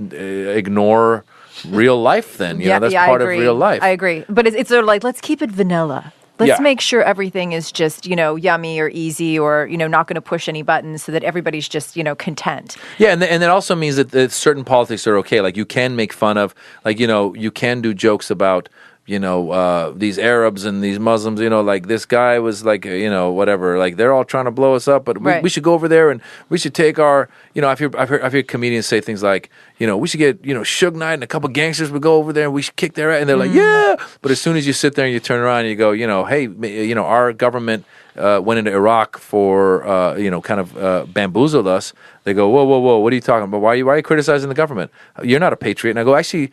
ignore real life then. You know, that's part of real life. I agree. But it's sort of like, let's keep it vanilla. Let's make sure everything is just, you know, yummy or easy or, you know, not going to push any buttons so that everybody's just, you know, content. Yeah, and that also means that certain politics are okay. Like you can make fun of, like, you know, you can do jokes about, you know, these Arabs and these Muslims, you know, like this guy was like, you know, whatever, like they're all trying to blow us up, but we should go over there and we should take our, you know, I've heard comedians say things like, you know, we should get, you know, Suge Knight and a couple gangsters would go over there and we should kick their ass. And they're like, yeah. But as soon as you sit there and you turn around and you go, you know, hey, you know, our government went into Iraq for, you know, kind of bamboozled us. They go, whoa, what are you talking about? Why are you criticizing the government? You're not a patriot. And I go, actually,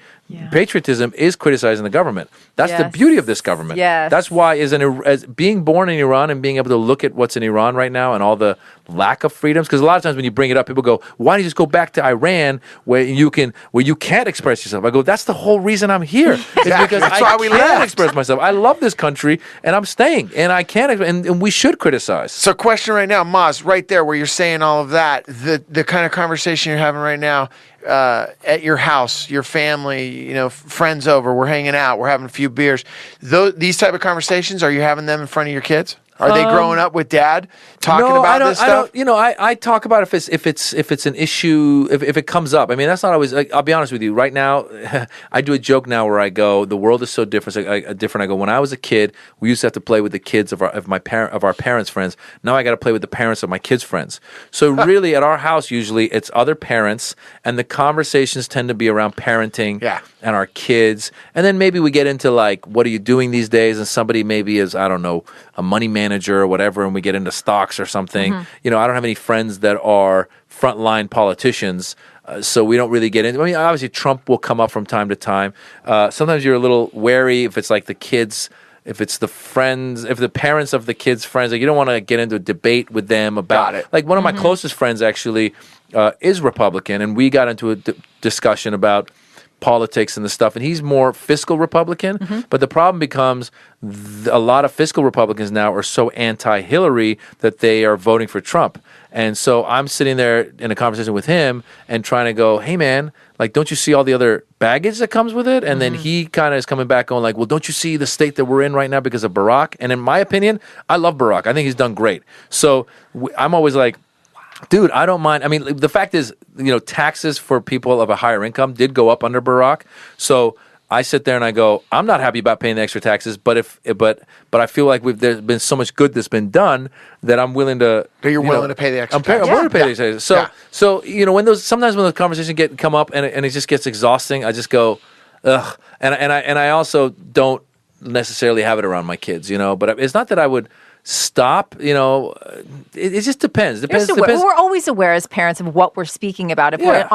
patriotism is criticizing the government. That's the beauty of this government. Yes. That's why as being born in Iran and being able to look at what's in Iran right now and all the lack of freedoms, because a lot of times when you bring it up, people go, why don't you just go back to Iran where you can't express yourself? I go, that's the whole reason I'm here. It's because That's I why we can't left. express myself. I love this country and I'm staying and I can't, and we should criticize. So question right now, Maz, right there where you're saying all of that, the kind of conversation you're having right now at your house, your family, friends over, we're hanging out, we're having a few beers. These type of conversations, are you having them in front of your kids? Are they growing up with dad talking about this stuff? I talk about if it's an issue, if it comes up. I mean, that's not always. I'll be honest with you. Right now, I do a joke now where I go, the world is so different. I go, when I was a kid, we used to have to play with the kids of our parents' friends. Now I got to play with the parents of my kids' friends. So really, at our house, usually it's other parents, and the conversations tend to be around parenting and our kids, and then maybe we get into like, what are you doing these days? And somebody maybe is, I don't know, a money manager or whatever, and we get into stocks or something. I don't have any friends that are frontline politicians, so we don't really get into. I mean, obviously Trump will come up from time to time. Sometimes you're a little wary if it's like the kids, if it's the friends, if the parents of the kids' friends, like you don't want to get into a debate with them about it. Like one of my closest friends actually is Republican, and we got into a discussion about politics and the stuff, and he's more fiscal Republican. But the problem becomes a lot of fiscal Republicans now are so anti-Hillary that they are voting for Trump. And so I'm sitting there in a conversation with him and trying to go, hey man, like, don't you see all the other baggage that comes with it? And then he kind of is coming back going like, well, don't you see the state that we're in right now because of Barack? And in my opinion, I love Barack. I think he's done great. So I'm always like, dude, I don't mind. I mean, the fact is, taxes for people of a higher income did go up under Barack. So I sit there and I go, I'm not happy about paying the extra taxes, but I feel like there's been so much good that's been done that I'm willing to. But you're willing to pay the extra taxes. I'm willing to pay the extra taxes. So sometimes when those conversations come up and it just gets exhausting, I just go, ugh. And I also don't necessarily have it around my kids, But it's not that I would stop, it just depends. We're always aware as parents of what we're speaking about. If we're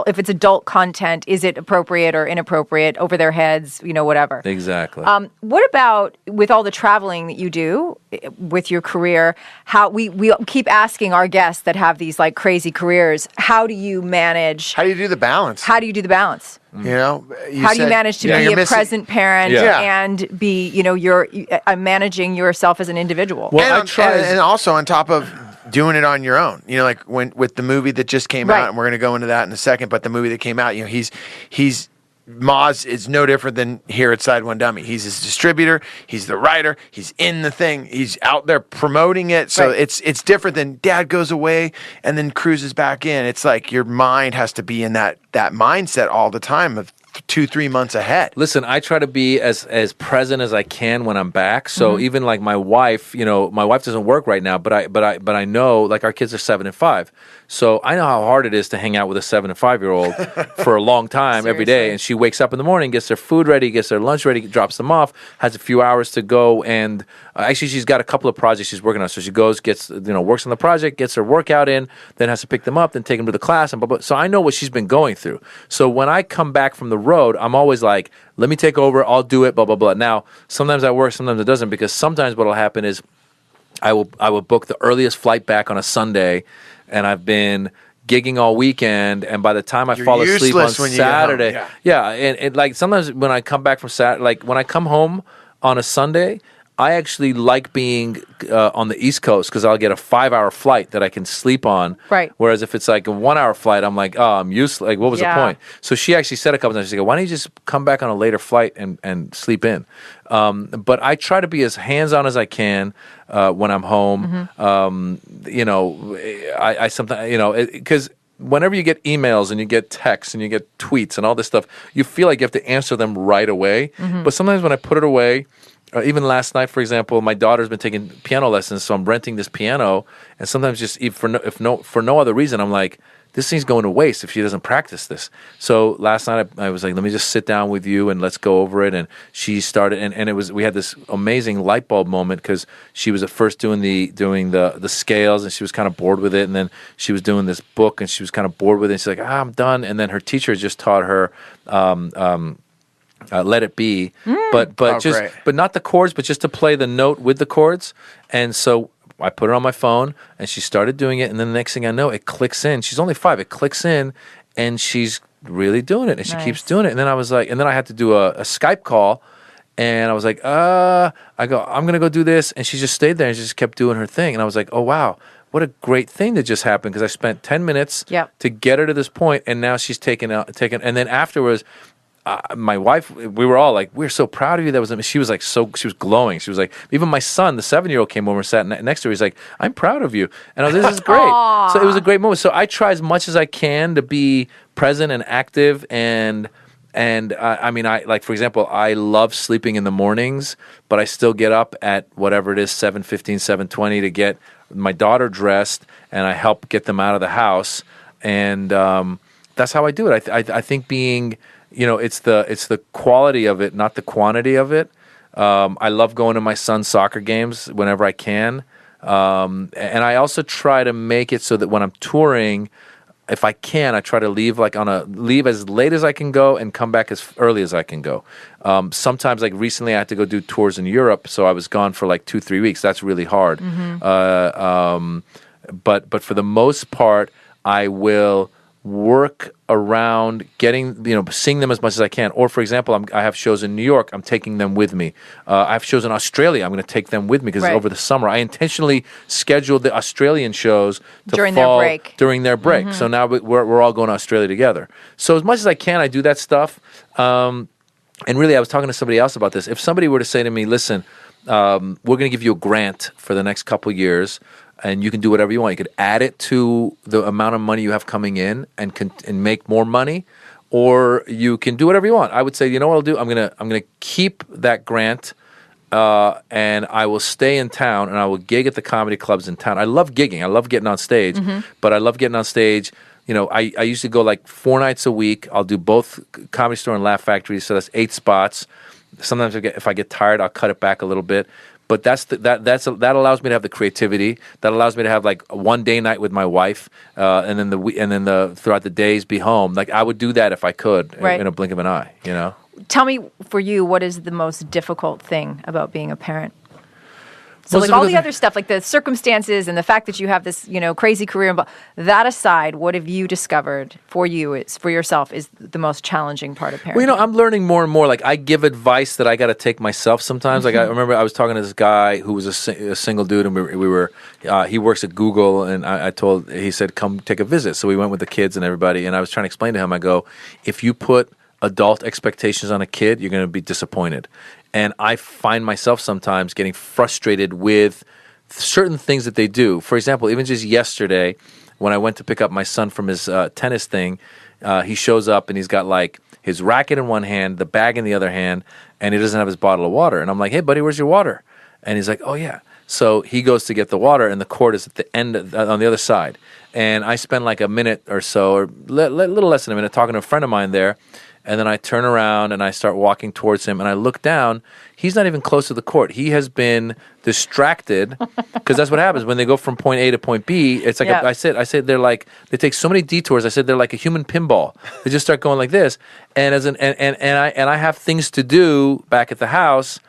if it's adult content, is it appropriate or inappropriate, over their heads, whatever. Exactly. What about with all the traveling that you do with your career? How we keep asking our guests that have these like crazy careers, how do you manage? How do you do the balance? How do you do the balance? How do you manage to be a present parent and be, you're managing yourself as an individual? Well, and also on top of doing it on your own, like with the movie that just came out, and we're going to go into that in a second. But the movie that came out, he's Maz is no different than here at Side One Dummy. He's his distributor. He's the writer. He's in the thing. He's out there promoting it. So it's different than dad goes away and then cruises back in. It's like your mind has to be in that mindset all the time of 2-3 months ahead. Listen, I try to be as present as I can when I'm back. So even like my wife, my wife doesn't work right now, but I know, like, our kids are 7 and 5. So I know how hard it is to hang out with a 7 and 5-year-old for a long time every day. And she wakes up in the morning, gets their food ready, gets their lunch ready, drops them off, has a few hours to go. And actually, she's got a couple of projects she's working on. So she goes, gets, works on the project, gets her workout in, then has to pick them up, then take them to the class, and blah, blah. So I know what she's been going through. So when I come back from the road, I'm always like, let me take over, I'll do it, blah, blah, blah. Now, sometimes that works, sometimes it doesn't, because sometimes what will happen is I will book the earliest flight back on a Sunday, and I've been gigging all weekend, and by the time I fall asleep on Saturday, and like sometimes when I come back from Saturday, like when I come home on a Sunday, I actually like being on the East Coast because I'll get a 5-hour flight that I can sleep on. Right. Whereas if it's like a 1-hour flight, I'm like, oh, I'm useless. Like, what was the point? So she actually said a couple times, she said, why don't you just come back on a later flight and sleep in? But I try to be as hands-on as I can when I'm home. I sometimes, because whenever you get emails and you get texts and you get tweets and all this stuff, you feel like you have to answer them right away. But sometimes when I put it away even last night, for example, my daughter's been taking piano lessons, so I'm renting this piano, and sometimes just for no other reason, I'm like, this thing's going to waste if she doesn't practice this. So last night I was like, let me just sit down with you and let's go over it. And she started, and we had this amazing light bulb moment because she was at first doing the scales, and she was kind of bored with it. And then she was doing this book, and she was kind of bored with it. And she's like, I'm done. And then her teacher just taught her. Let It Be, but not the chords, but just to play the note with the chords. And so I put it on my phone, and she started doing it, and then the next thing I know, it clicks in. She's only 5. It clicks in, and she's really doing it, and she keeps doing it. And then I was like, and then I had to do a Skype call, and I was like, I'm going to go do this. And she just stayed there, and she just kept doing her thing. And I was like, oh, wow, what a great thing that just happened, because I spent 10 minutes to get her to this point, and now she's taken, and then afterwards, my wife, we were all like, we're so proud of you. She was like, she was glowing. She was like, even my son, the 7-year-old, came over and sat next to her. He's like, I'm proud of you. And I was like, this is great. So it was a great moment. So I try as much as I can to be present and active. And I mean, for example, I love sleeping in the mornings, but I still get up at whatever it is, 7:15, 7:20 to get my daughter dressed, and I help get them out of the house. And that's how I do it. I think being... it's the quality of it, not the quantity of it. I love going to my son's soccer games whenever I can. And I also try to make it so that when I'm touring, if I can, I try to leave leave as late as I can go and come back as early as I can go. Sometimes, like recently, I had to go do tours in Europe, so I was gone for like 2-3 weeks. That's really hard. But for the most part, I will work around getting, seeing them as much as I can. Or, for example, I have shows in New York. I'm taking them with me. I have shows in Australia. I'm going to take them with me because over the summer. I intentionally scheduled the Australian shows to during their break. So now we're all going to Australia together. So as much as I can, I do that stuff. And really, I was talking to somebody else about this. If somebody were to say to me, listen, we're going to give you a grant for the next couple of years, and you can do whatever you want. You could add it to the amount of money you have coming in and make more money, or you can do whatever you want. I would say, you know what I'll do? I'm gonna keep that grant, and I will stay in town, and I will gig at the comedy clubs in town. I love gigging. I love getting on stage, but I love getting on stage. I used to go like 4 nights a week. I'll do both Comedy Store and Laugh Factory, so that's 8 spots. Sometimes if I get tired, I'll cut it back a little bit. But that allows me to have the creativity. That allows me to have like a one-day night with my wife, and then throughout the days be home. Like I would do that if I could in a blink of an eye. Tell me, for you, what is the most difficult thing about being a parent? So like all the other stuff, like the circumstances and the fact that you have this, crazy career, that aside, what have you discovered for yourself is the most challenging part of parenting? Well, I'm learning more and more. Like I give advice that I got to take myself sometimes. Like I remember I was talking to this guy who was a single dude, and he works at Google, and he said, come take a visit. So we went with the kids and everybody, and I was trying to explain to him, I go, if you put adult expectations on a kid, you're going to be disappointed. And I find myself sometimes getting frustrated with certain things that they do. For example, even just yesterday, when I went to pick up my son from his tennis thing, he shows up and he's got like his racket in one hand, the bag in the other hand, and he doesn't have his bottle of water. And I'm like, hey, buddy, where's your water? And he's like, oh, yeah. So he goes to get the water, and the cord is at the end on the other side. And I spend like a minute or so, or little less than a minute, talking to a friend of mine there. And then I turn around and I start walking towards him, and I look down. He's not even close to the court. He has been distracted, because that's what happens when they go from point A to point B. It's like I said they take so many detours. I said they're like a human pinball. They just start going like this, and I have things to do back at the house.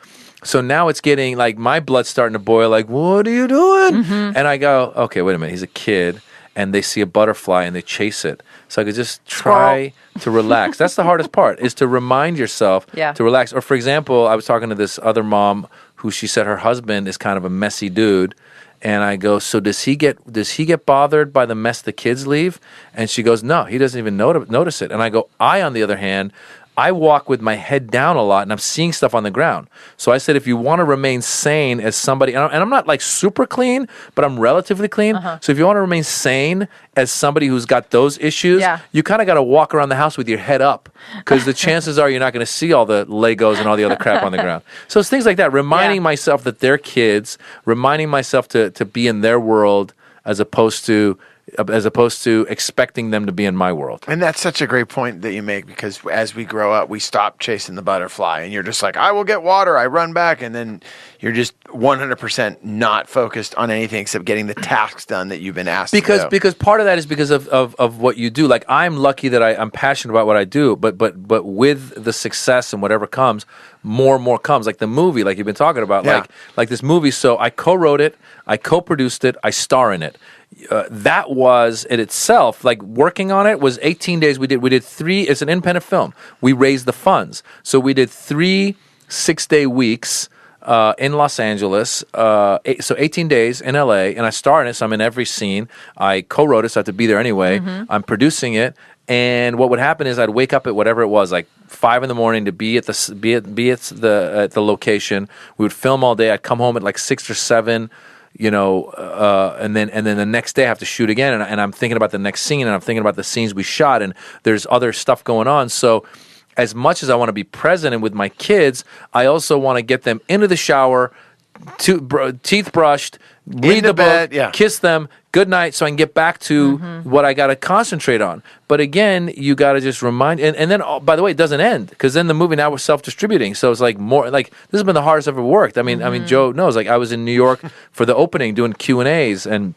So now it's getting like my blood's starting to boil. Like, what are you doing? And I go, okay, wait a minute. He's a kid, and they see a butterfly and they chase it. So I could just try to relax. That's the hardest part, is to remind yourself to relax. Or for example, I was talking to this other mom who she said her husband is kind of a messy dude. And I go, so does he get bothered by the mess the kids leave? And she goes, no, he doesn't even notice it. And I go, on the other hand, I walk with my head down a lot and I'm seeing stuff on the ground. So I said, if you want to remain sane as somebody, and I'm not like super clean, but I'm relatively clean. So if you want to remain sane as somebody who's got those issues, you kind of got to walk around the house with your head up, because the chances are you're not going to see all the Legos and all the other crap on the ground. So it's things like that, reminding myself that they're kids, reminding myself to be in their world as opposed to expecting them to be in my world. And that's such a great point that you make, because as we grow up, we stop chasing the butterfly, and you're just like, I will get water, I run back, and then you're just 100% not focused on anything except getting the tasks done that you've been asked to do. Because part of that is because of what you do. Like, I'm lucky that I'm passionate about what I do, but with the success and whatever comes, more and more comes. Like the movie, like you've been talking about, like this movie. So I co-wrote it, I co-produced it, I star in it. That was in itself, like working on it was 18 days. We did 3, it's an independent film. We raised the funds. So we did 3 6-day weeks in Los Angeles, so 18 days in LA, and I star in it, so I'm in every scene. I co-wrote it, so I have to be there anyway. I'm producing it, and what would happen is I'd wake up at whatever it was, like 5 a.m. to be at the location. We would film all day. I'd come home at like 6 or 7. And then the next day I have to shoot again, and I'm thinking about the next scene, and I'm thinking about the scenes we shot, and there's other stuff going on. So as much as I want to be present and with my kids, I also want to get them into the shower, teeth brushed, read the book, kiss them, good night, so I can get back to what I got to concentrate on. But again, you got to just remind, and then, by the way, it doesn't end, because then the movie now was self-distributing, so it's like more, like, this has been the hardest I've ever worked. I mean, Joe knows, like, I was in New York for the opening doing Q&As and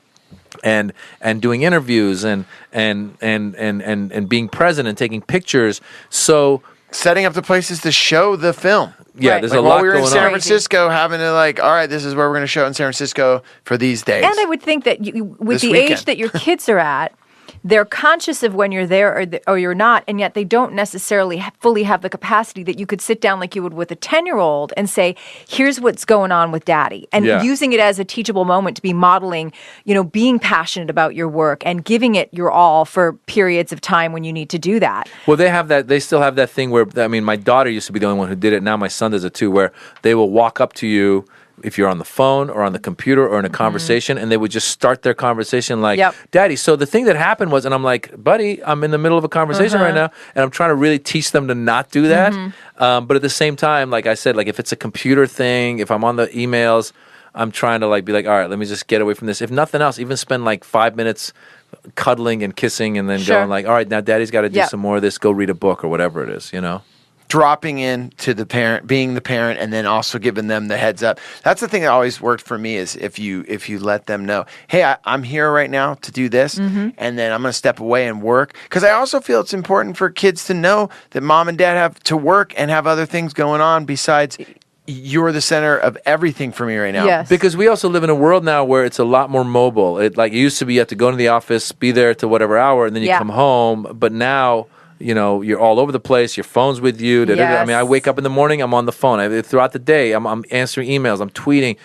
doing interviews and being present and taking pictures. So setting up the places to show the film. Yeah, there's a lot going on. While we were in San Francisco, having to all right, this is where we're going to show it in San Francisco for these days. And I would think that with the age that your kids are at, they're conscious of when you're there or you're not, and yet they don't necessarily fully have the capacity that you could sit down like you would with a 10-year-old and say, here's what's going on with daddy. And using it as a teachable moment to be modeling, being passionate about your work and giving it your all for periods of time when you need to do that. Well, they have that. They still have that thing where, my daughter used to be the only one who did it. Now my son does it too, where they will walk up to you if you're on the phone or on the computer or in a conversation, and they would just start their conversation like, Daddy, so the thing that happened was, and I'm like, buddy, I'm in the middle of a conversation right now, and I'm trying to really teach them to not do that. But at the same time, like I said, like if it's a computer thing, if I'm on the emails, I'm trying to be like, all right, let me just get away from this. If nothing else, even spend like 5 minutes cuddling and kissing, and then going like, all right, now daddy's got to do some more of this, go read a book or whatever it is, Dropping in to the parent, being the parent, and then also giving them the heads up. That's the thing that always worked for me, is if you let them know, hey, I'm here right now to do this, and then I'm going to step away and work. Because I also feel it's important for kids to know that mom and dad have to work and have other things going on besides you're the center of everything for me right now. Yes. Because we also live in a world now where it's a lot more mobile. It used to be you have to go to the office, be there to whatever hour, and then you come home. But now, you're all over the place. Your phone's with you. Yes. I wake up in the morning, I'm on the phone. Throughout the day, I'm answering emails, I'm tweeting.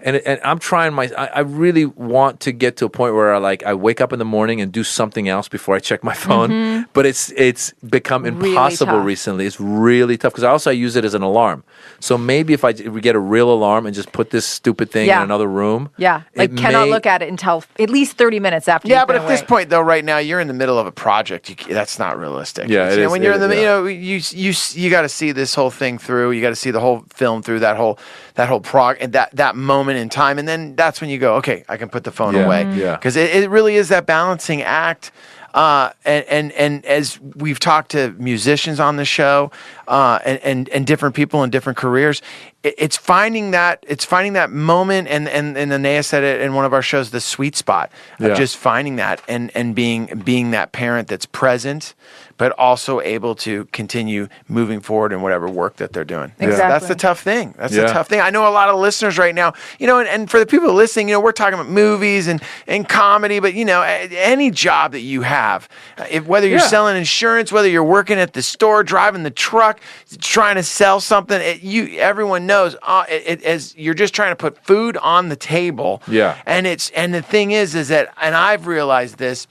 And I'm trying I really want to get to a point where I wake up in the morning and do something else before I check my phone. But it's become impossible recently. It's really tough, because I use it as an alarm. So maybe if we get a real alarm and just put this stupid thing in another room. Yeah, cannot look at it until at least 30 minutes after. Yeah, but at this point though, right now you're in the middle of a project. That's not realistic. Yeah, it is. When you're in the, you got to see this whole thing through. You got to see the whole film through, that whole and that moment in time, and then that's when you go, okay, I can put the phone away. Because it really is that balancing act. And as we've talked to musicians on the show, and different people in different careers, it's finding that moment, and Anea said it in one of our shows, the sweet spot of just finding that and being that parent that's present, but also able to continue moving forward in whatever work that they're doing. Exactly. That's the tough thing. That's the tough thing. I know a lot of listeners right now, and for the people listening, we're talking about movies and comedy, but any job that you have, whether you're selling insurance, whether you're working at the store, driving the truck, trying to sell something, everyone knows as you're just trying to put food on the table. Yeah. And the thing is that, and I've realized this,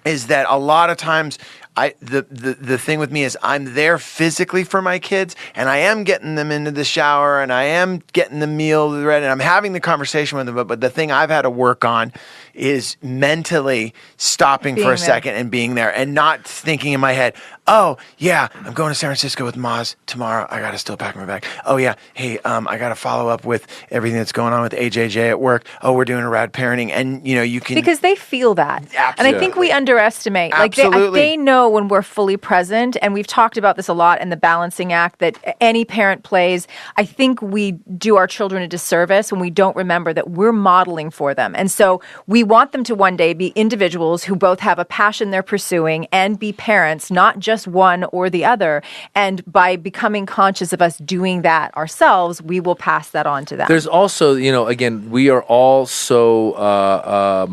is that a lot of times the thing with me is I'm there physically for my kids, and I am getting them into the shower, and I am getting the meal ready, and I'm having the conversation with them. But the thing I've had to work on is mentally stopping for a second and being there, and not thinking in my head, oh yeah, I'm going to San Francisco with Maz tomorrow. I got to still pack my bag. Oh yeah, hey, I got to follow up with everything that's going on with AJJ at work. Oh, we're doing a Rad Parenting, and you can, because they feel that. Absolutely. And I think we underestimate. Absolutely. Like they know when we're fully present, and we've talked about this a lot in the balancing act that any parent plays. I think we do our children a disservice when we don't remember that we're modeling for them. And so we want them to one day be individuals who both have a passion they're pursuing and be parents, not just one or the other. And by becoming conscious of us doing that ourselves, we will pass that on to them. There's also, again, we are all so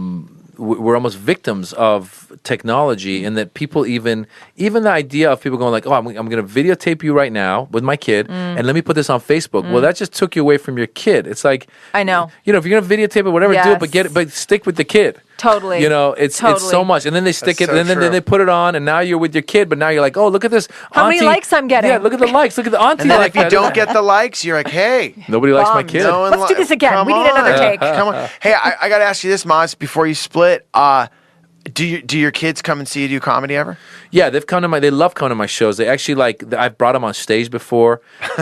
we're almost victims of technology, in that people even the idea of people going like, oh, I'm going to videotape you right now with my kid, and let me put this on Facebook. Well, that just took you away from your kid. It's like, I know. If you're going to videotape it, whatever, do it, but stick with the kid. Totally. It's so much. And then they stick it, and then they put it on, and now you're with your kid, but now you're like, oh, look at this. How many likes I'm getting? Yeah, look at the likes. Look at the auntie. And then if you don't get the likes, you're like, hey. Nobody likes my kid. Let's do this again. We need another take. Come on. Hey, I got to ask you this, Maz, before you split. Do your kids come and see you do comedy ever? Yeah, they love coming to my shows. They actually I've brought them on stage before.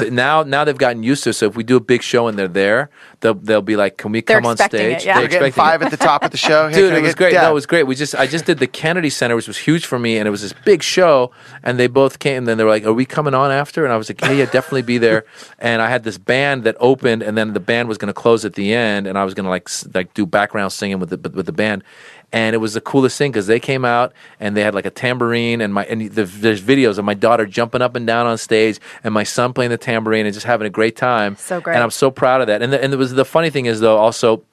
now they've gotten used to it. So if we do a big show and they're there, they'll be like, can we come on stage? Yeah. They're getting 5 at the top of the show. Hey, dude, it was great. No, it was great. I just did the Kennedy Center, which was huge for me, and it was this big show, and they both came, and then they were like, are we coming on after? And I was like, hey, yeah, definitely be there. And I had this band that opened, and then the band was going to close at the end, and I was going to like do background singing with the band. And it was the coolest thing because they came out and they had like a tambourine, and there's videos of my daughter jumping up and down on stage, and my son playing the tambourine and just having a great time. So great. And I'm so proud of that. And it was the funny thing is, though, also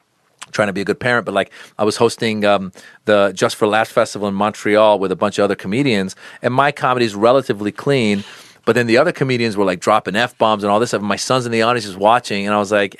trying to be a good parent, but I was hosting the Just for Laughs Festival in Montreal with a bunch of other comedians, and my comedy is relatively clean. But then the other comedians were like dropping F-bombs and all this stuff. And my son's in the audience just watching, and I was like,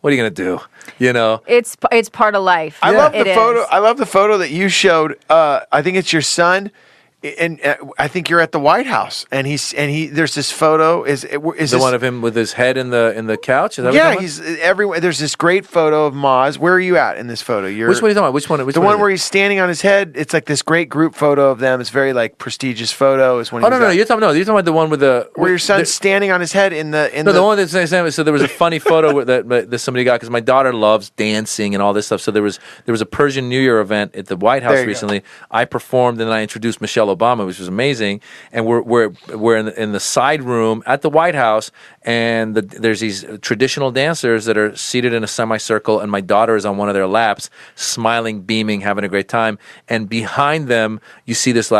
what are you gonna do? It's part of life. I love the photo. I love the photo that you showed. I think it's your son, and I think you're at the White House, and there's this photo. Is the one of him with his head in the couch? Is that yeah, he's everywhere. There's this great photo of Maz. Where are you at in this photo? Which one are you talking about? Which one? The one where he's standing on his head. It's like this great group photo of them. It's very like prestigious photo. Is when no, you're talking about the one with where your son's standing on his head in the the one that's so there was a funny photo that somebody got, because my daughter loves dancing and all this stuff. So there was a Persian New Year event at the White House recently. I performed, and then I introduced Michelle Obama, which was amazing. And we're in the side room at the White House, and there's these traditional dancers that are seated in a semicircle, and my daughter is on one of their laps, smiling, beaming, having a great time. And behind them, you see this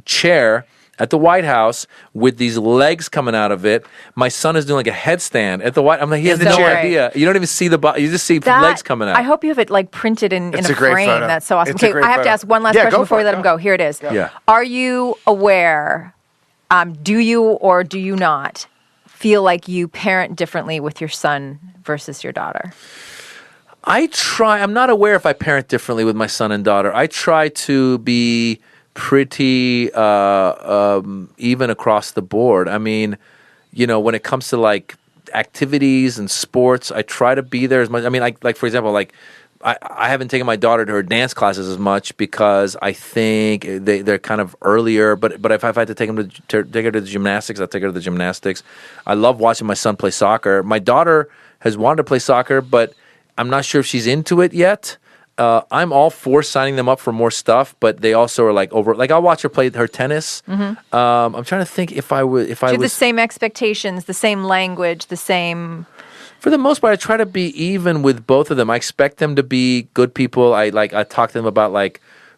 chair at the White House with these legs coming out of it. My son is doing like a headstand at the White. I'm like, he has no idea. You don't even see the body. You just see legs coming out. I hope you have it printed in a frame. Photo. That's so awesome. Okay, I have to ask one last question before we let him go. Here it is. Yeah. Are you aware? Do you or do you not feel like you parent differently with your son versus your daughter? I'm not aware if I parent differently with my son and daughter. I try to be pretty even across the board. I mean, when it comes to activities and sports, I try to be there as much. I mean, like for example, I haven't taken my daughter to her dance classes as much because I think they're kind of earlier. But if I've had to take her to the gymnastics, I'll take her to the gymnastics. I love watching my son play soccer. My daughter has wanted to play soccer, but I'm not sure if she's into it yet. I'm all for signing them up for more stuff, but they also are I'll watch her play her tennis. Mm-hmm. I'm trying to think if I was the same expectations, the same language, the same. For the most part, I try to be even with both of them. I expect them to be good people. I talk to them about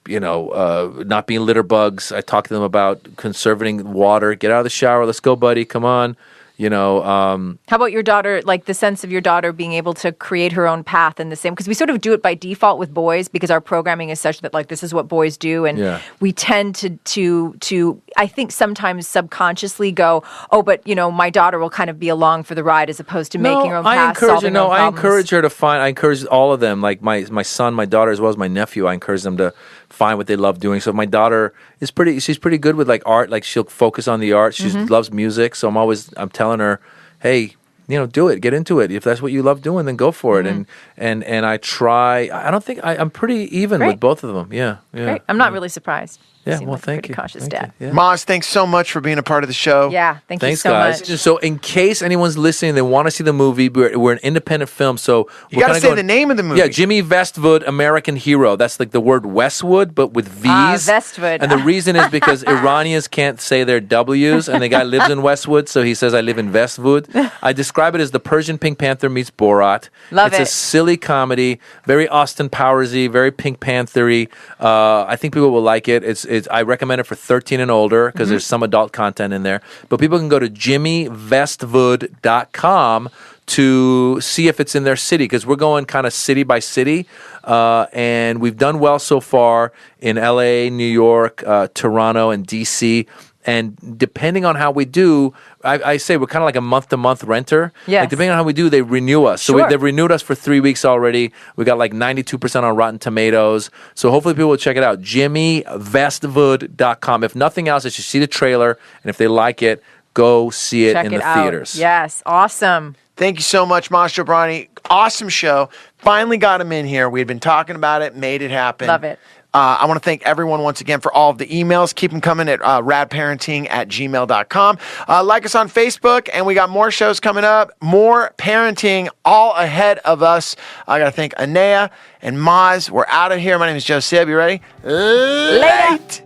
not being litter bugs. I talk to them about conserving water. Get out of the shower. Let's go, buddy. Come on. How about your daughter, like the sense of your daughter being able to create her own path in the same, because we sort of do it by default with boys because our programming is such that like this is what boys do, and we tend to I think sometimes subconsciously go, oh, but my daughter will kind of be along for the ride as opposed to making her own path. I encourage her to find. I encourage all of them, like my son, my daughter, as well as my nephew. I encourage them to find what they love doing. So my daughter is she's pretty good with like art. Like she'll focus on the art. She loves music. So I'm telling her, hey, do it, get into it. If that's what you love doing, then go for it. And I try. I don't think I'm pretty even with both of them. Yeah. Great. I'm not really surprised. Yeah, You well, seem like a thank pretty you. cautious Thank dad. you. Yeah. Maz, thanks so much for being a part of the show. Yeah, thanks so guys. much. So in case anyone's listening, they want to see the movie, we're an independent film, so you got to say the name of the movie. Yeah, Jimmy Westwood, American Hero. That's like the word Westwood, but with V's. Westwood. And the reason is because Iranians can't say their W's, and the guy lives in Westwood, so he says, I live in Westwood. I describe it as the Persian Pink Panther meets Borat. It's a silly comedy, very Austin Powersy, very Pink Panther-y. I think people will like it. I recommend it for 13 and older because there's some adult content in there. But people can go to jimmywestwood.com to see if it's in their city, because we're going kind of city by city. And we've done well so far in LA, New York, Toronto, and DC. And depending on how we do, I say we're kind of like a month-to-month renter. Yes. Like depending on how we do, they renew us. So they've renewed us for 3 weeks already. We got like 92% on Rotten Tomatoes. So hopefully people will check it out. JimmyWestwood.com. If nothing else, they should see the trailer. And if they like it, go see it in the theaters. Yes, awesome. Thank you so much, Maz Jobrani. Awesome show. Finally got him in here. We had been talking about it, made it happen. Love it. I want to thank everyone once again for all of the emails. Keep them coming at radparenting@gmail.com. Like us on Facebook, and we got more shows coming up. More parenting all ahead of us. I got to thank Anea and Maz. We're out of here. My name is Joe Sib. You ready? Late.